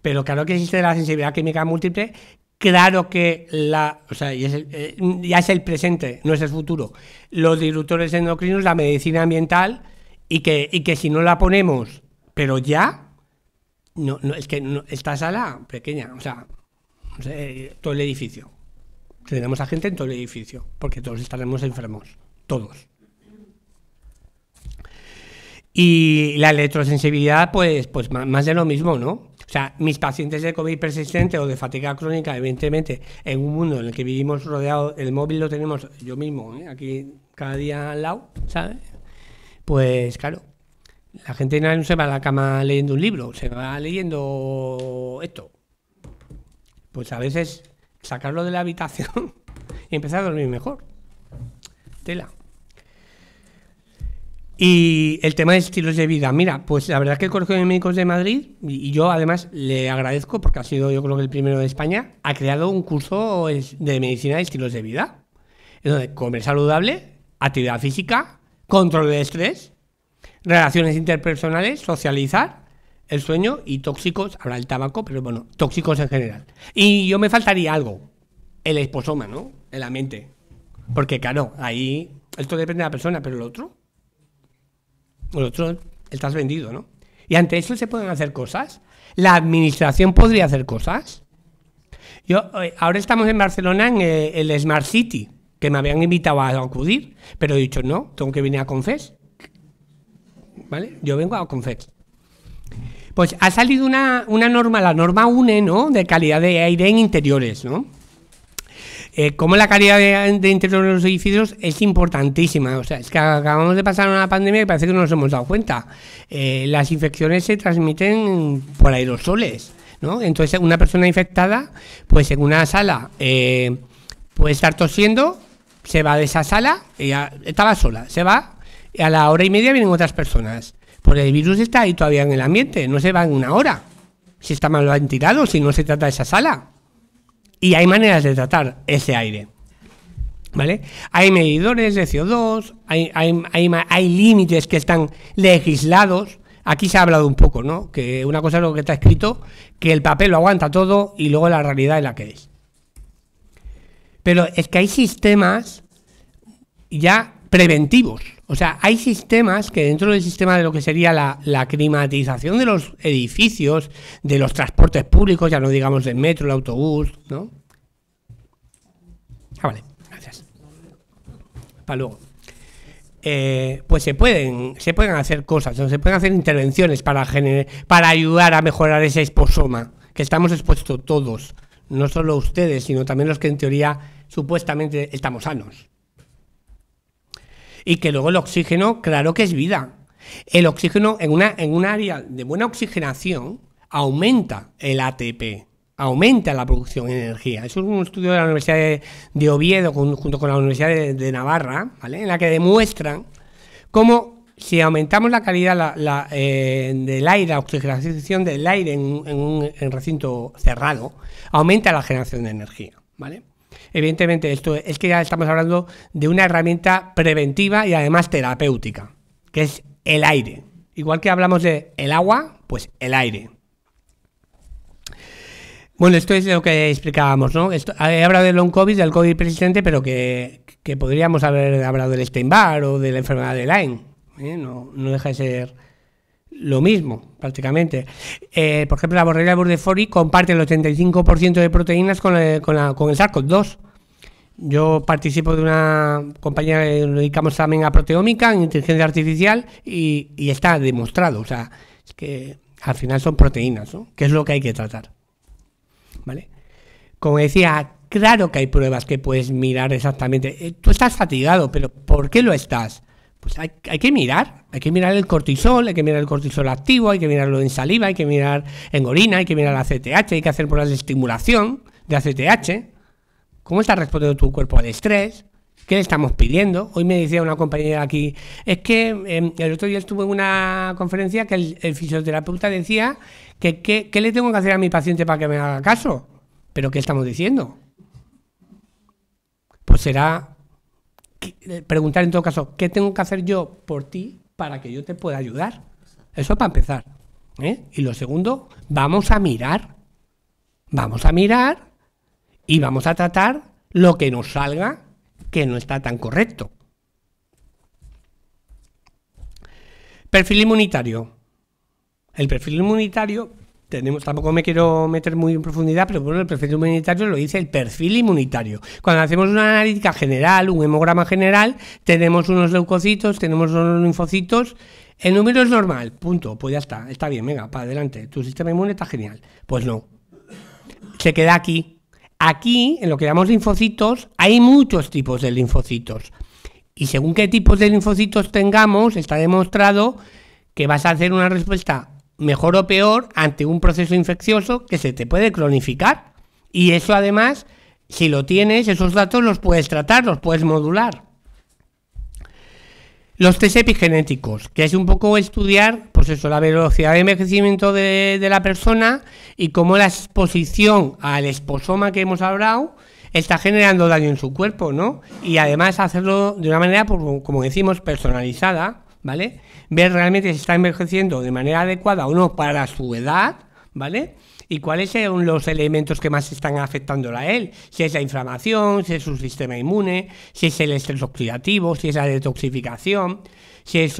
Speaker 2: Pero claro que existe la sensibilidad química múltiple, claro que ya es el presente, no es el futuro. Los disruptores endocrinos, la medicina ambiental, y que si no la ponemos, pero ya, no es que no, esta sala pequeña, o sea, no sé, todo el edificio. Tenemos a gente en todo el edificio, porque todos estaremos enfermos, todos. Y la electrosensibilidad, pues más de lo mismo, ¿no? O sea, mis pacientes de COVID persistente o de fatiga crónica, evidentemente, en un mundo en el que vivimos rodeados, el móvil lo tenemos yo mismo, aquí cada día al lado, ¿sabes? Pues claro, la gente no se va a la cama leyendo un libro, se va leyendo esto. Pues a veces sacarlo de la habitación y empezar a dormir mejor. Tela. Y el tema de estilos de vida. Mira, pues la verdad es que el Colegio de Médicos de Madrid, y yo además le agradezco porque ha sido yo creo que el primero de España, ha creado un curso de medicina de estilos de vida. Es donde comer saludable, actividad física, control de estrés, relaciones interpersonales, socializar, el sueño y tóxicos, habrá el tabaco, pero bueno, tóxicos en general. Y yo me faltaría algo, el esposoma, ¿no? En la mente. Porque claro, ahí, esto depende de la persona, pero el otro estás vendido, ¿no? Y ante eso se pueden hacer cosas. La administración podría hacer cosas. Ahora estamos en Barcelona en el Smart City, que me habían invitado a acudir, pero he dicho no, tengo que venir a Confes. ¿Vale? Yo vengo a Confes. Pues ha salido una norma, la norma UNE, ¿no? De calidad de aire en interiores, ¿no? Como la calidad de interiores de los edificios es importantísima. O sea, es que acabamos de pasar una pandemia y parece que no nos hemos dado cuenta. Las infecciones se transmiten por aerosoles, ¿no? Entonces, una persona infectada, pues en una sala puede estar tosiendo, se va de esa sala, ella estaba sola, se va, y a la hora y media vienen otras personas. Porque el virus está ahí todavía en el ambiente, no se va en una hora. Si está mal ventilado, si no se trata de esa sala. Y hay maneras de tratar ese aire. ¿Vale? Hay medidores de CO2, hay límites que están legislados. Aquí se ha hablado un poco, ¿no? Que una cosa es lo que está escrito, que el papel lo aguanta todo y luego la realidad es la que es. Pero es que hay sistemas ya preventivos. O sea, hay sistemas que dentro del sistema de lo que sería la climatización de los edificios, de los transportes públicos, ya no digamos del metro, el autobús, ¿no? Vale, gracias. Para luego. Pues se pueden hacer cosas, ¿no? Se pueden hacer intervenciones para ayudar a mejorar ese exposoma, que estamos expuestos todos, no solo ustedes, sino también los que en teoría supuestamente estamos sanos. Y que luego el oxígeno, claro que es vida. El oxígeno en un área de buena oxigenación aumenta el ATP, aumenta la producción de energía. Eso es un estudio de la Universidad de Oviedo junto con la Universidad de Navarra, ¿vale? En la que demuestran cómo si aumentamos la calidad del aire, la oxigenación del aire en un recinto cerrado, aumenta la generación de energía, ¿vale? Evidentemente esto es que ya estamos hablando de una herramienta preventiva y además terapéutica, que es el aire. Igual que hablamos de el agua, pues el aire. Bueno, esto es lo que explicábamos, ¿no? He hablado del long COVID, del COVID persistente, pero que podríamos haber hablado del Epstein-Barr o de la enfermedad de Lyme, ¿eh? No deja de ser lo mismo, prácticamente. Por ejemplo, la borrelia burgdorferi comparte el 85% de proteínas con el SARS-CoV-2. Yo participo de una compañía que nos dedicamos también a proteómica, en inteligencia artificial, y está demostrado. O sea, es que al final son proteínas, ¿no? Que es lo que hay que tratar. ¿Vale? Como decía, claro que hay pruebas que puedes mirar exactamente. Tú estás fatigado, pero ¿por qué lo estás? Pues hay que mirar el cortisol, hay que mirar el cortisol activo, hay que mirarlo en saliva, hay que mirar en orina, hay que mirar la ACTH, hay que hacer pruebas de estimulación de ACTH. ¿Cómo está respondiendo tu cuerpo al estrés? ¿Qué le estamos pidiendo? Hoy me decía una compañera aquí, es que el otro día estuve en una conferencia que el fisioterapeuta decía que ¿qué le tengo que hacer a mi paciente para que me haga caso? ¿Pero qué estamos diciendo? Pues será preguntar en todo caso, ¿qué tengo que hacer yo por ti para que yo te pueda ayudar? Eso para empezar, ¿eh? Y lo segundo, vamos a mirar y vamos a tratar lo que nos salga que no está tan correcto. Perfil inmunitario. El perfil inmunitario, tampoco me quiero meter muy en profundidad, pero bueno, el perfil inmunitario lo dice el perfil inmunitario. Cuando hacemos una analítica general, un hemograma general, tenemos unos leucocitos, tenemos unos linfocitos, el número es normal, punto, pues ya está bien, venga, para adelante, tu sistema inmune está genial. Pues no, se queda aquí. Aquí, en lo que llamamos linfocitos, hay muchos tipos de linfocitos. Y según qué tipos de linfocitos tengamos, está demostrado que vas a hacer una respuesta mejor o peor ante un proceso infeccioso que se te puede cronificar. Y eso además, si lo tienes, esos datos los puedes tratar, los puedes modular. Los test epigenéticos, que es un poco estudiar, pues eso, la velocidad de envejecimiento de la persona y cómo la exposición al exposoma que hemos hablado está generando daño en su cuerpo, ¿no? Y además hacerlo de una manera, como decimos, personalizada, ¿vale? Ver realmente si está envejeciendo de manera adecuada o no para su edad, ¿vale? Y cuáles son los elementos que más están afectándolo a él. Si es la inflamación, si es su sistema inmune, si es el estrés oxidativo, si es la detoxificación, si es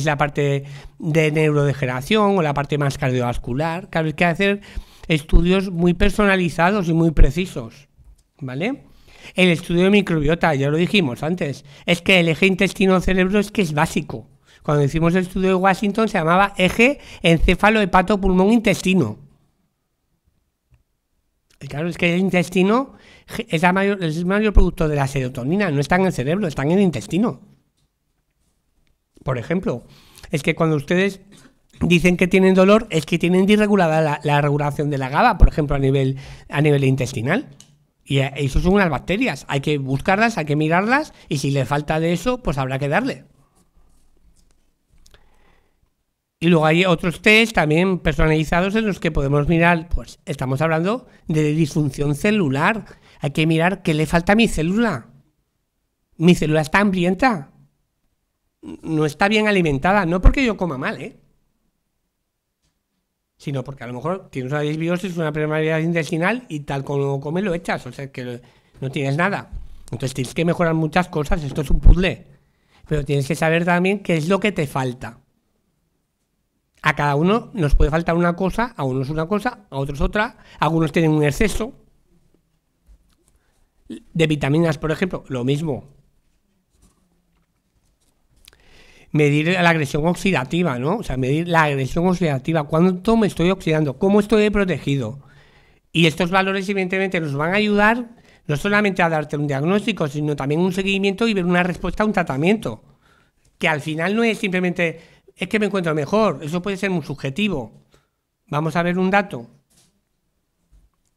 Speaker 2: la parte de neurodegeneración o la parte más cardiovascular. Claro, hay que hacer estudios muy personalizados y muy precisos, ¿vale? El estudio de microbiota, ya lo dijimos antes, es que el eje intestino-cerebro es que es básico. Cuando hicimos el estudio de Washington se llamaba eje encéfalo-hepato-pulmón-intestino. Y claro, es que el intestino es el mayor producto de la serotonina, no está en el cerebro, está en el intestino. Por ejemplo, es que cuando ustedes dicen que tienen dolor, es que tienen desregulada la regulación de la GABA, por ejemplo, a nivel intestinal. Y eso son unas bacterias, hay que buscarlas, hay que mirarlas, y si le falta de eso, pues habrá que darle. Y luego hay otros test también personalizados en los que podemos mirar, pues estamos hablando de disfunción celular. Hay que mirar qué le falta a mi célula. Mi célula está hambrienta. No está bien alimentada, no porque yo coma mal, sino porque a lo mejor tienes una disbiosis, una permeabilidad intestinal y tal como comes lo echas, o sea que no tienes nada. Entonces tienes que mejorar muchas cosas, esto es un puzzle, pero tienes que saber también qué es lo que te falta. A cada uno nos puede faltar una cosa, a unos una cosa, a otros otra, algunos tienen un exceso de vitaminas, por ejemplo, lo mismo. Medir la agresión oxidativa, ¿no? O sea, medir la agresión oxidativa, cuánto me estoy oxidando, cómo estoy protegido. Y estos valores, evidentemente, nos van a ayudar no solamente a darte un diagnóstico, sino también un seguimiento y ver una respuesta a un tratamiento. Que al final no es simplemente, es que me encuentro mejor, eso puede ser muy subjetivo. Vamos a ver un dato,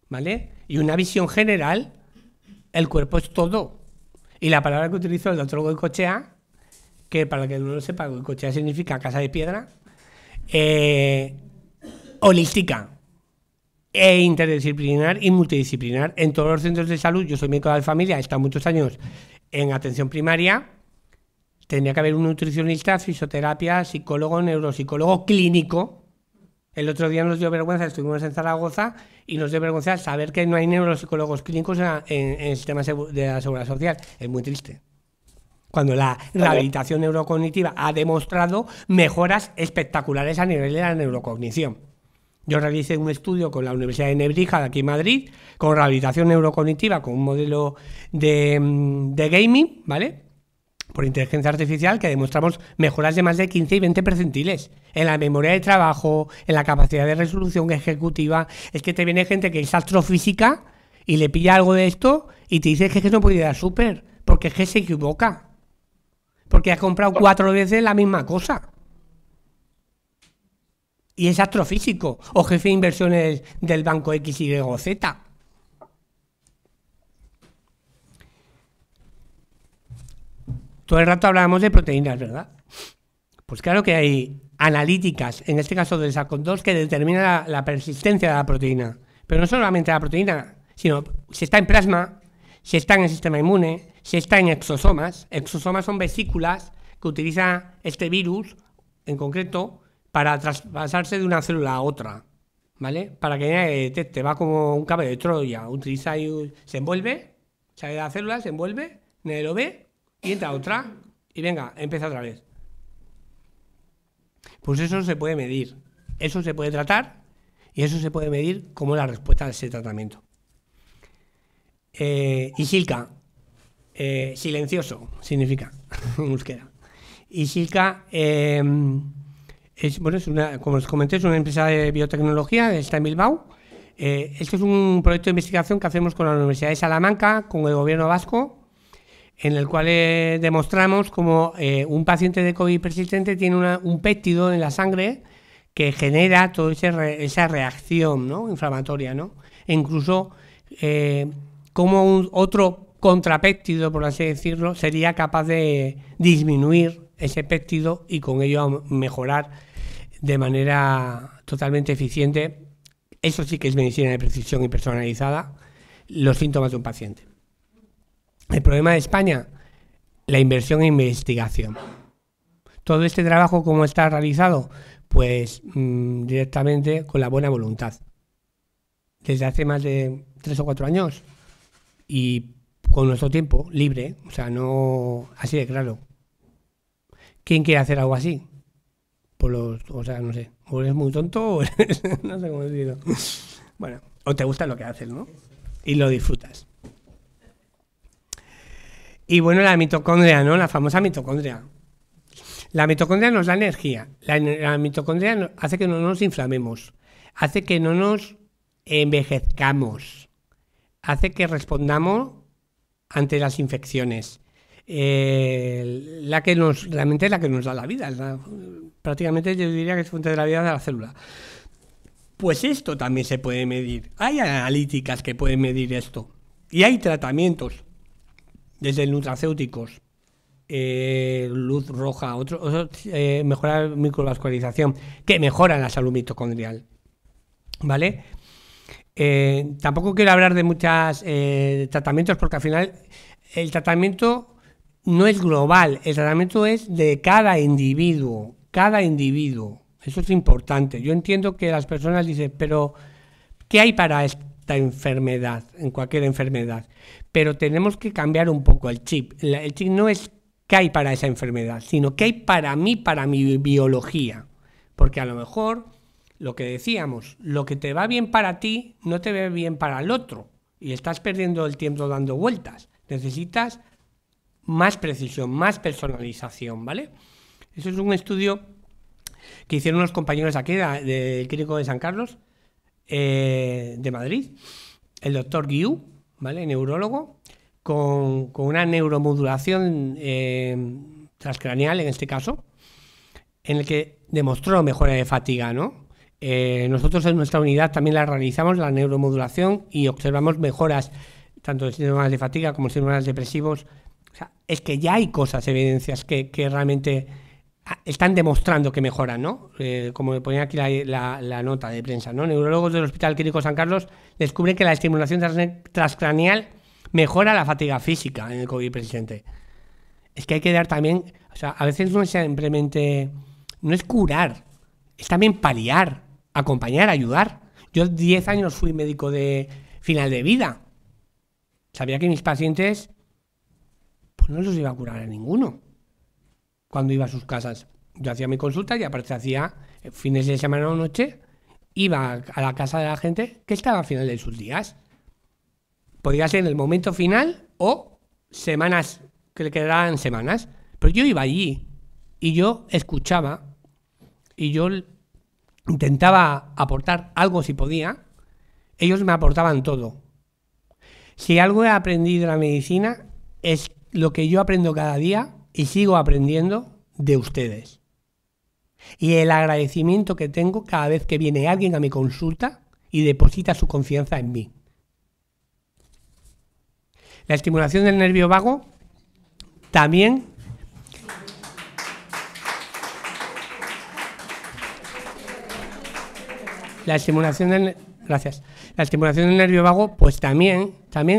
Speaker 2: ¿vale? Y una visión general, el cuerpo es todo. Y la palabra que utilizó el doctor Goicoechea, que para que no lo sepa, Goicoechea significa casa de piedra, holística e interdisciplinar y multidisciplinar. En todos los centros de salud, yo soy médico de familia, he estado muchos años en atención primaria, tendría que haber un nutricionista, fisioterapia, psicólogo, neuropsicólogo, clínico. El otro día nos dio vergüenza, estuvimos en Zaragoza y nos dio vergüenza saber que no hay neuropsicólogos clínicos en el sistema de la seguridad social. Es muy triste. Cuando la rehabilitación neurocognitiva ha demostrado mejoras espectaculares a nivel de la neurocognición. Yo realicé un estudio con la Universidad de Nebrija, de aquí en Madrid, con rehabilitación neurocognitiva, con un modelo de gaming, ¿vale?, por inteligencia artificial, que demostramos mejoras de más de 15 y 20 percentiles en la memoria de trabajo, en la capacidad de resolución ejecutiva. Es que te viene gente que es astrofísica y le pilla algo de esto y te dice que no puede ir a súper, porque es que se equivoca. Porque has comprado 4 veces la misma cosa. Y es astrofísico, o jefe de inversiones del banco XYZ. Todo el rato hablábamos de proteínas, ¿verdad? Pues claro que hay analíticas, en este caso del SARS-CoV-2, que determinan la persistencia de la proteína. Pero no solamente la proteína, sino si está en plasma, si está en el sistema inmune, si está en exosomas. Exosomas son vesículas que utiliza este virus, en concreto, para traspasarse de una célula a otra, ¿vale? Para que nadie detecte, va como un caballo de Troya, utiliza y se envuelve, sale de la célula, se envuelve, nadie lo ve, y entra otra, y venga, empieza otra vez. Pues eso se puede medir, eso se puede tratar, y eso se puede medir como la respuesta a ese tratamiento. Isilka, silencioso, significa, en euskera. Isilka, como os comenté, es una empresa de biotecnología, está en Bilbao. Esto es un proyecto de investigación que hacemos con la Universidad de Salamanca, con el gobierno vasco, en el cual demostramos cómo un paciente de COVID persistente tiene un péptido en la sangre que genera toda esa reacción, ¿no?, inflamatoria, ¿no? E incluso como otro contrapéptido, por así decirlo, sería capaz de disminuir ese péptido y con ello mejorar de manera totalmente eficiente, eso sí que es medicina de precisión y personalizada, los síntomas de un paciente. El problema de España, la inversión en investigación. Todo este trabajo, ¿cómo está realizado? Pues directamente con la buena voluntad. Desde hace más de 3 o 4 años y con nuestro tiempo libre, o sea, no así de claro. ¿Quién quiere hacer algo así? O sea, no sé, o eres muy tonto o eres, no sé cómo decirlo. Bueno, o te gusta lo que haces, ¿no? Y lo disfrutas. Y bueno, la mitocondria, ¿no? La famosa mitocondria. La mitocondria nos da energía. La mitocondria hace que no nos inflamemos, hace que no nos envejezcamos, hace que respondamos ante las infecciones. Realmente es la que nos da la vida. Prácticamente yo diría que es fuente de la vida de la célula. Pues esto también se puede medir. Hay analíticas que pueden medir esto. Y hay tratamientos, desde nutracéuticos, luz roja, mejorar la microvascularización, que mejoran la salud mitocondrial, ¿vale? Tampoco quiero hablar de muchos tratamientos, porque al final el tratamiento no es global, el tratamiento es de cada individuo, eso es importante. Yo entiendo que las personas dicen, pero ¿qué hay para esta enfermedad, en cualquier enfermedad? Pero tenemos que cambiar un poco el chip. El chip no es qué hay para esa enfermedad, sino qué hay para mí, para mi biología. Porque a lo mejor, lo que decíamos, lo que te va bien para ti no te va bien para el otro. Y estás perdiendo el tiempo dando vueltas. Necesitas más precisión, más personalización, ¿vale? Eso es un estudio que hicieron unos compañeros aquí del Clínico de San Carlos, de Madrid, el doctor Guiú, ¿vale? Neurólogo, con una neuromodulación transcranial, en este caso, en el que demostró mejora de fatiga, ¿no? Nosotros en nuestra unidad también la realizamos, la neuromodulación, y observamos mejoras tanto de síntomas de fatiga como síntomas depresivos. O sea, es que ya hay cosas, evidencias que realmente están demostrando que mejoran, ¿no? Como me ponía aquí la nota de prensa, ¿no? Neurólogos del Hospital Clínico San Carlos descubren que la estimulación transcranial mejora la fatiga física en el COVID presente. Es que hay que dar también, o sea, a veces no es simplemente, no es curar, es también paliar, acompañar, ayudar. Yo 10 años fui médico de final de vida. Sabía que mis pacientes, pues no los iba a curar a ninguno cuando iba a sus casas. Yo hacía mi consulta y aparte hacía fines de semana o noche, iba a la casa de la gente que estaba al final de sus días. Podía ser en el momento final o semanas, que le quedaran semanas. Pero yo iba allí y yo escuchaba y yo intentaba aportar algo si podía. Ellos me aportaban todo. Si algo he aprendido de la medicina es lo que yo aprendo cada día y sigo aprendiendo de ustedes. Y el agradecimiento que tengo cada vez que viene alguien a mi consulta y deposita su confianza en mí. La estimulación del nervio vago también la estimulación del nervio vago pues también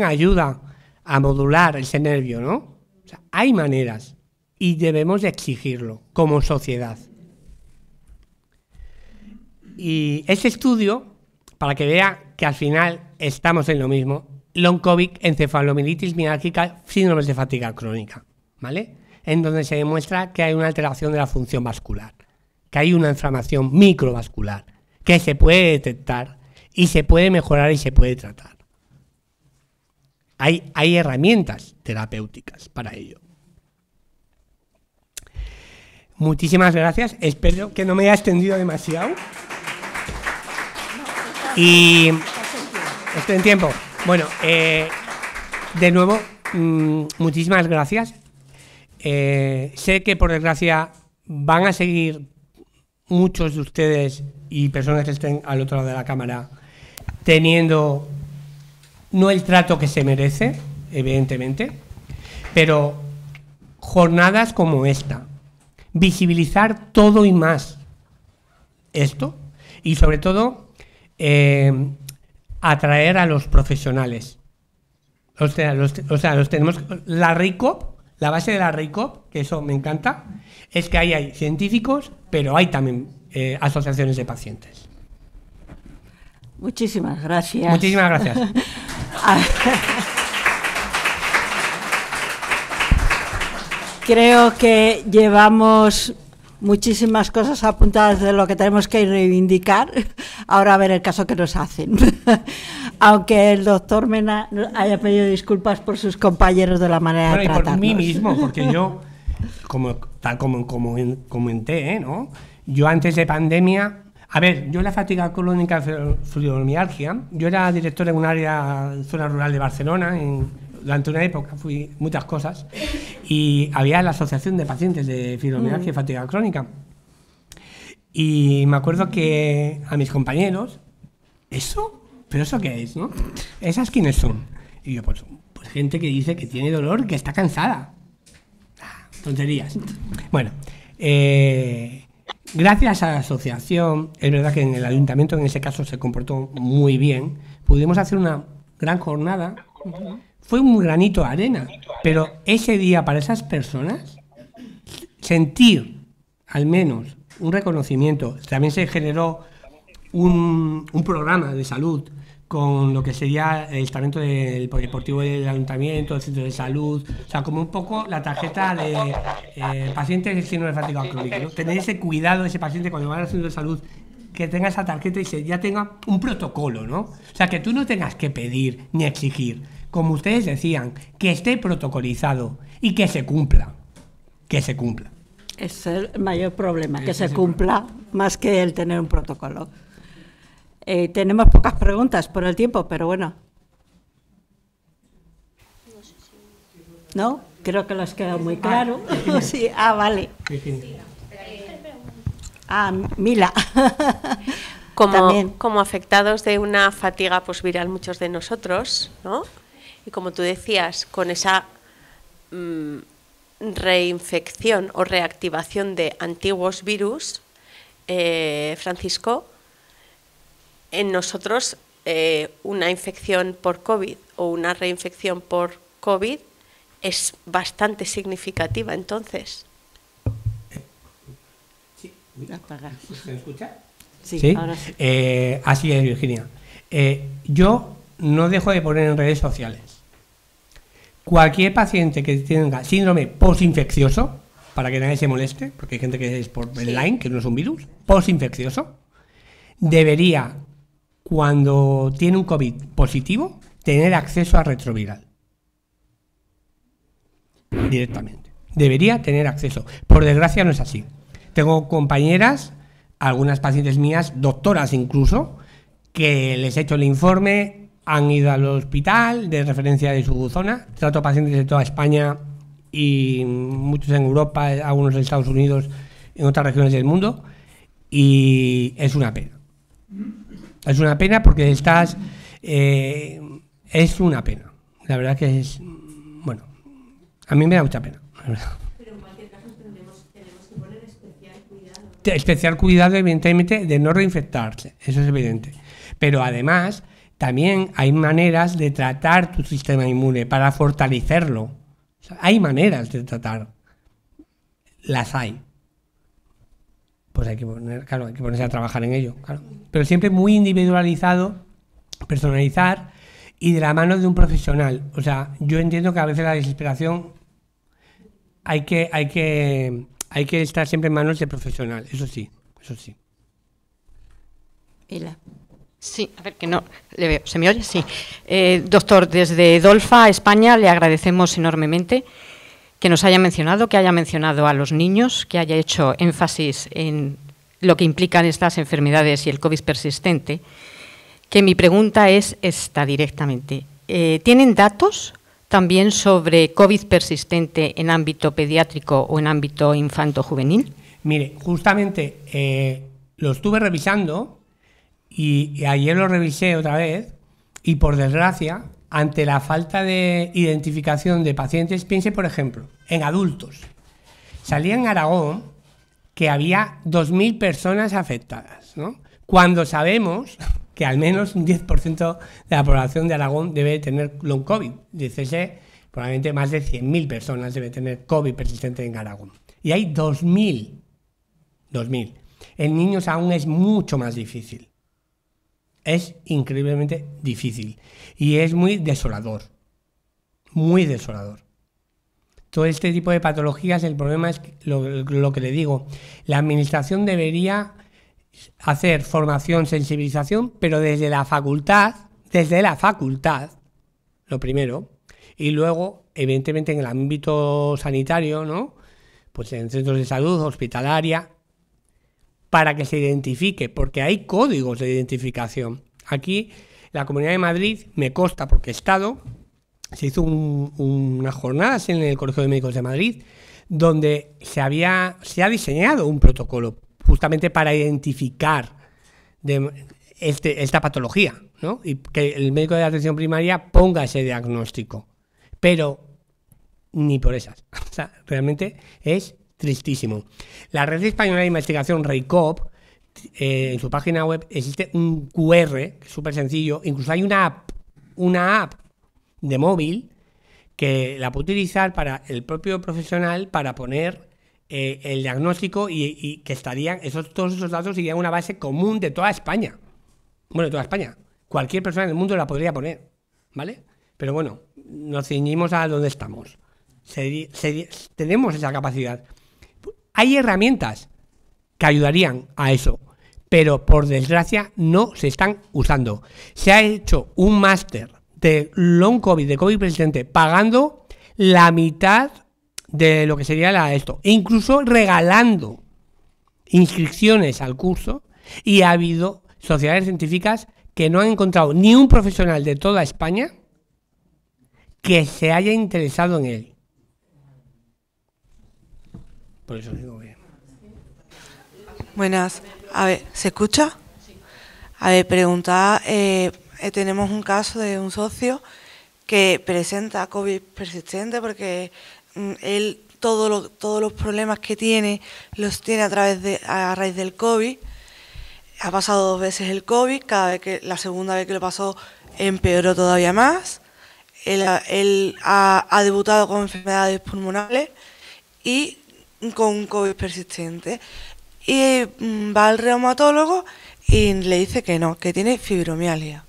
Speaker 2: ayuda a modular ese nervio, ¿no? O sea, hay maneras y debemos de exigirlo como sociedad. Y este estudio, para que vea que al final estamos en lo mismo, long COVID, encefalomielitis miálgica, síndromes de fatiga crónica, ¿vale? En donde se demuestra que hay una alteración de la función vascular, que hay una inflamación microvascular, que se puede detectar y se puede mejorar y se puede tratar. Hay herramientas terapéuticas para ello. Muchísimas gracias. Espero que no me haya extendido demasiado. Y estoy en tiempo. Bueno, de nuevo, muchísimas gracias. Sé que por desgracia van a seguir muchos de ustedes y personas que estén al otro lado de la cámara teniendo no el trato que se merece, evidentemente, pero jornadas como esta, visibilizar todo y más esto, y sobre todo atraer a los profesionales. O sea, los tenemos. La RICOP, la base de la RICOP, que eso me encanta, es que ahí hay científicos, pero hay también asociaciones de pacientes.
Speaker 1: Muchísimas gracias.
Speaker 2: Muchísimas gracias.
Speaker 1: Creo que llevamos muchísimas cosas apuntadas de lo que tenemos que reivindicar. Ahora a ver el caso que nos hacen. Aunque el doctor Mena haya pedido disculpas por sus compañeros de la manera de tratarnos.
Speaker 2: Y por mí mismo, porque yo, tal como comenté, ¿no? Yo antes de pandemia... A ver, yo la fatiga crónica, fibromialgia, yo era director en un área, zona rural de Barcelona, durante una época fui muchas cosas, y había la asociación de pacientes de fibromialgia y fatiga crónica. Y me acuerdo que a mis compañeros, ¿pero eso qué es, no? ¿Esas quiénes son? Y yo, pues gente que dice que tiene dolor, que está cansada. tonterías. Bueno, gracias a la asociación, es verdad que en el ayuntamiento en ese caso se comportó muy bien, pudimos hacer una gran jornada. Fue un granito de arena, pero ese día para esas personas, sentir al menos un reconocimiento. También se generó un programa de salud con lo que sería el estamento del polideportivo del ayuntamiento, el centro de salud, o sea, como un poco la tarjeta de paciente de síndrome de fatiga crónica, ¿no? Tener ese cuidado, ese paciente cuando va al centro de salud, que tenga esa tarjeta y ya tenga un protocolo, ¿no? O sea, que tú no tengas que pedir ni exigir, como ustedes decían, que esté protocolizado y que se cumpla,
Speaker 1: Es el mayor problema, que se cumpla, más que el tener un protocolo. Tenemos pocas preguntas por el tiempo, pero bueno. ¿No? Creo que lo has quedado muy claro. Sí, vale. Mila.
Speaker 3: Como afectados de una fatiga posviral muchos de nosotros, ¿no? Y como tú decías, con esa reinfección o reactivación de antiguos virus, Francisco, en nosotros una infección por COVID o una reinfección por COVID es bastante significativa, entonces.
Speaker 2: ¿Se escucha?
Speaker 1: Sí, ahora sí.
Speaker 2: Así es, Virginia. Yo no dejo de poner en redes sociales. Cualquier paciente que tenga síndrome postinfeccioso, para que nadie se moleste, porque hay gente que es por el Lyme, que no es un virus, postinfeccioso, debería, cuando tiene un COVID positivo, tener acceso a retroviral. Directamente. Debería tener acceso. Por desgracia no es así. Tengo compañeras, algunas pacientes mías, doctoras incluso, que les he hecho el informe, han ido al hospital de referencia de su zona. Trato pacientes de toda España y muchos en Europa, algunos en Estados Unidos, en otras regiones del mundo, y es una pena. Es una pena porque estás... es una pena. La verdad que es... Bueno, a mí me da mucha pena, la verdad.
Speaker 4: Pero en cualquier caso tenemos que poner especial cuidado.
Speaker 2: Especial cuidado, evidentemente, de no reinfectarse, eso es evidente. Pero además, también hay maneras de tratar tu sistema inmune para fortalecerlo. O sea, hay maneras de tratar. Las hay. Pues hay que ponerse a trabajar en ello, claro. Pero siempre muy individualizado, personalizar y de la mano de un profesional. O sea, yo entiendo que a veces la desesperación hay que estar siempre en manos de profesional, eso sí, eso sí.
Speaker 1: Mila.
Speaker 5: Sí, a ver, que no le veo. ¿Se me oye? Sí. Doctor, desde Dolfa, España, le agradecemos enormemente que nos haya mencionado a los niños, que haya hecho énfasis en lo que implican estas enfermedades y el COVID persistente, que mi pregunta es esta directamente. ¿Tienen datos también sobre COVID persistente en ámbito pediátrico o en ámbito infanto-juvenil?
Speaker 2: Mire, justamente lo estuve revisando y ayer lo revisé otra vez y, por desgracia, ante la falta de identificación de pacientes, piense, por ejemplo, en adultos. Salía en Aragón que había 2.000 personas afectadas, ¿no? Cuando sabemos que al menos un 10% de la población de Aragón debe tener long COVID. Dícese, probablemente más de 100.000 personas deben tener COVID persistente en Aragón. Y hay 2.000. En niños aún es mucho más difícil. Es increíblemente difícil y es muy desolador, Todo este tipo de patologías, el problema es lo que le digo, la administración debería hacer formación, sensibilización, pero desde la facultad, lo primero, y luego, evidentemente, en el ámbito sanitario, ¿no? Pues en centros de salud, hospitalaria, para que se identifique, porque hay códigos de identificación. Aquí, la Comunidad de Madrid, me consta porque he estado, se hizo unas jornadas en el Colegio de Médicos de Madrid, donde se ha diseñado un protocolo justamente para identificar esta patología, ¿no? Y que el médico de atención primaria ponga ese diagnóstico. Pero ni por esas. O sea, realmente es tristísimo. La Red Española de Investigación, REICOP, en su página web existe un QR, que es súper sencillo. Incluso hay una app de móvil que la puede utilizar para el propio profesional para poner el diagnóstico y que estarían todos esos datos irían a una base común de toda España. Bueno, de toda España. Cualquier persona del mundo la podría poner, ¿vale? Pero bueno, nos ceñimos a donde estamos. Tenemos esa capacidad. Hay herramientas que ayudarían a eso, pero por desgracia no se están usando. Se ha hecho un máster de long COVID, de COVID persistente, pagando la mitad de lo que sería esto, e incluso regalando inscripciones al curso, y ha habido sociedades científicas que no han encontrado ni un profesional de toda España que se haya interesado en él. Por eso digo bien.
Speaker 6: Buenas. A ver, ¿se escucha? A ver, preguntar, tenemos un caso de un socio que presenta COVID persistente porque él todos los problemas que tiene los tiene a raíz del COVID. Ha pasado 2 veces el COVID, la segunda vez que lo pasó empeoró todavía más. Él ha debutado con enfermedades pulmonares y con COVID persistente. Y va al reumatólogo y le dice que no, que tiene fibromialgia.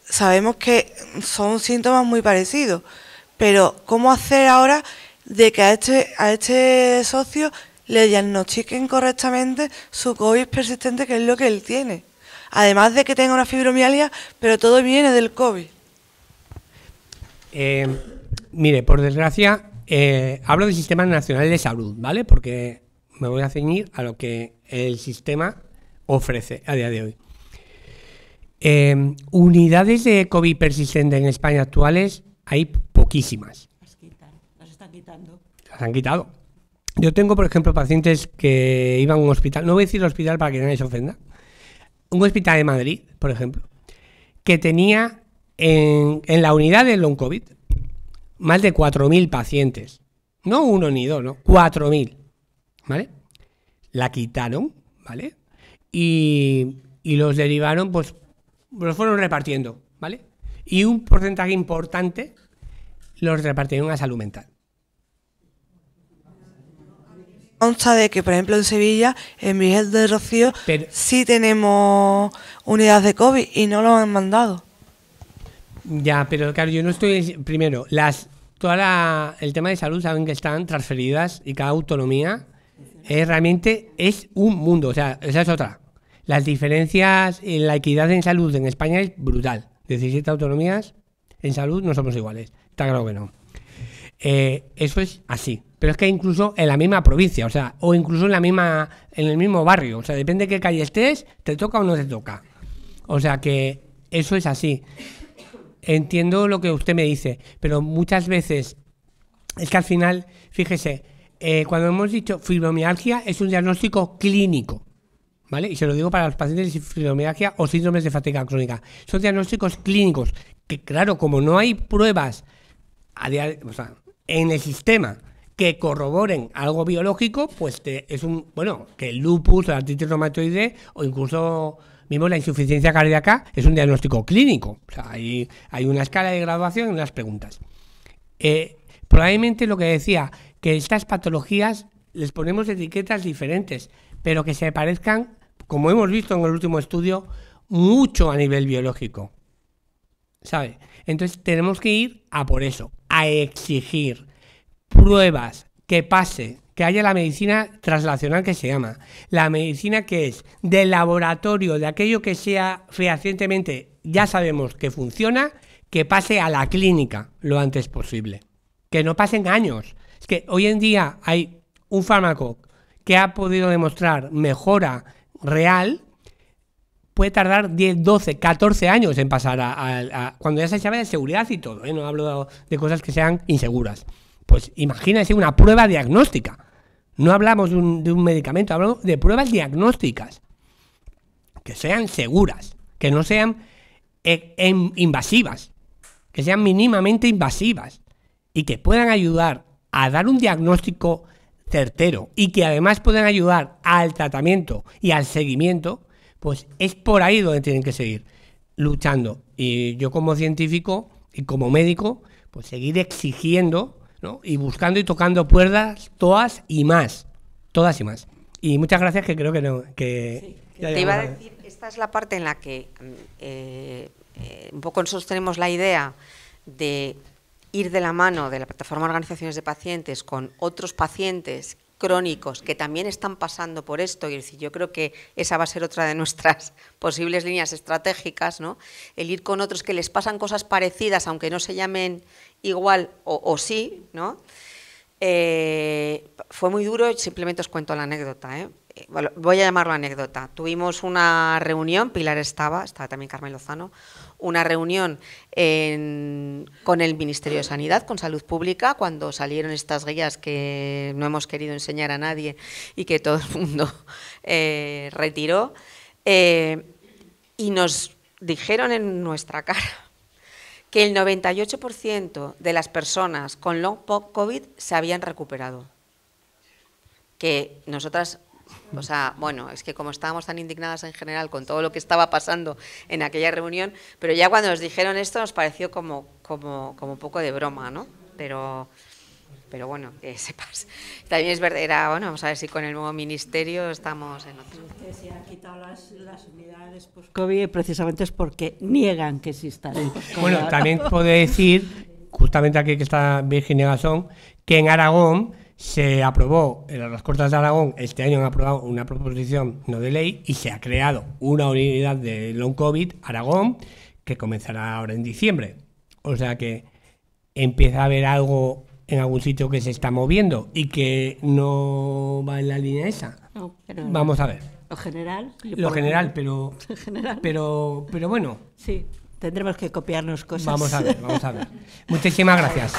Speaker 6: Sabemos que son síntomas muy parecidos, pero ¿cómo hacer ahora de que a este socio le diagnostiquen correctamente su COVID persistente, que es lo que él tiene? Además de que tenga una fibromialgia, pero todo viene del COVID.
Speaker 2: Mire, por desgracia, hablo del Sistema Nacional de Salud, ¿vale? Porque me voy a ceñir a lo que el sistema ofrece a día de hoy. Unidades de COVID persistente en España actuales hay poquísimas.
Speaker 1: Las están quitando.
Speaker 2: Las han quitado. Yo tengo, por ejemplo, pacientes que iban a un hospital, no voy a decir hospital para que nadie se ofenda, un hospital de Madrid, por ejemplo, que tenía en la unidad de long COVID más de 4.000 pacientes. No uno ni dos, no, 4.000. ¿Vale? La quitaron, ¿vale? Y los derivaron, pues los fueron repartiendo, ¿vale? Y un porcentaje importante los repartieron a salud mental.
Speaker 6: Consta de que, por ejemplo, en Sevilla, en Virgen del Rocío, sí tenemos unidades de COVID y no lo han mandado.
Speaker 2: Ya, pero claro, yo no estoy... Primero, el tema de salud saben que están transferidas y cada autonomía realmente es un mundo. O sea, esa es otra. Las diferencias en la equidad en salud en España es brutal. 17 autonomías en salud no somos iguales. Está claro que no. Eso es así. Pero es que incluso en la misma provincia, o sea, o incluso en el mismo barrio. O sea, depende de qué calle estés, te toca o no te toca. O sea que eso es así. Entiendo lo que usted me dice, pero muchas veces es que al final, fíjese, cuando hemos dicho fibromialgia es un diagnóstico clínico, ¿vale? Y se lo digo para los pacientes de fibromialgia o síndromes de fatiga crónica. Son diagnósticos clínicos que, claro, como no hay pruebas en el sistema que corroboren algo biológico, pues que el lupus, la artritis reumatoide o incluso mismo la insuficiencia cardíaca es un diagnóstico clínico. O sea, hay una escala de graduación en las preguntas. Probablemente lo que decía, que estas patologías les ponemos etiquetas diferentes, pero que se parezcan, como hemos visto en el último estudio, mucho a nivel biológico, ¿sabe? Entonces tenemos que ir a por eso, a exigir pruebas, que haya la medicina translacional, que se llama, la medicina que es del laboratorio, de aquello que sea fehacientemente, ya sabemos que funciona, que pase a la clínica lo antes posible, que no pasen años. Es que hoy en día hay un fármaco que ha podido demostrar mejora real, puede tardar 10, 12, 14 años en pasar a cuando ya se sabe de seguridad y todo, no hablo de cosas que sean inseguras. Pues imagínense una prueba diagnóstica. No hablamos de un medicamento, hablamos de pruebas diagnósticas que sean seguras, que no sean invasivas, que sean mínimamente invasivas. y que puedan ayudar a dar un diagnóstico certero y que además puedan ayudar al tratamiento y al seguimiento, pues es por ahí donde tienen que seguir luchando. Y yo como científico y como médico, pues seguir exigiendo, ¿no? Y buscando y tocando puertas todas y más. Y muchas gracias, que creo que no...
Speaker 7: Te iba a decir, esta es la parte en la que un poco nosotros tenemos la idea de ir de la mano de la plataforma de organizaciones de pacientes con otros pacientes crónicos que también están pasando por esto, y es decir, yo creo que esa va a ser otra de nuestras posibles líneas estratégicas, ¿no? El ir con otros que les pasan cosas parecidas, aunque no se llamen igual o sí, ¿no? Fue muy duro, simplemente os cuento la anécdota, Bueno, voy a llamarlo anécdota. Tuvimos una reunión, Pilar estaba también Carmen Lozano, una reunión con el Ministerio de Sanidad, con Salud Pública, cuando salieron estas guías que no hemos querido enseñar a nadie y que todo el mundo retiró, y nos dijeron en nuestra cara que el 98% de las personas con long COVID se habían recuperado. Que nosotras, o sea, bueno, es que como estábamos tan indignadas en general con todo lo que estaba pasando en aquella reunión, pero ya cuando nos dijeron esto nos pareció como un poco de broma, ¿no? Pero bueno, que sepas. También es verdad, bueno, vamos a ver si con el nuevo ministerio estamos en otro.
Speaker 1: Que se han quitado las unidades post-COVID precisamente es porque niegan que existan.
Speaker 2: Bueno, también puedo decir, justamente aquí que está Virginia Gasón, que en Aragón se aprobó, en las Cortes de Aragón este año han aprobado una proposición no de ley y se ha creado una unidad de long COVID Aragón que comenzará ahora en diciembre. O sea que empieza a haber algo en algún sitio que se está moviendo y que no va en la línea esa.
Speaker 1: No, pero
Speaker 2: vamos a ver.
Speaker 1: Lo general,
Speaker 2: pero bueno.
Speaker 1: Sí, tendremos que copiarnos cosas.
Speaker 2: Vamos a ver. Muchísimas gracias.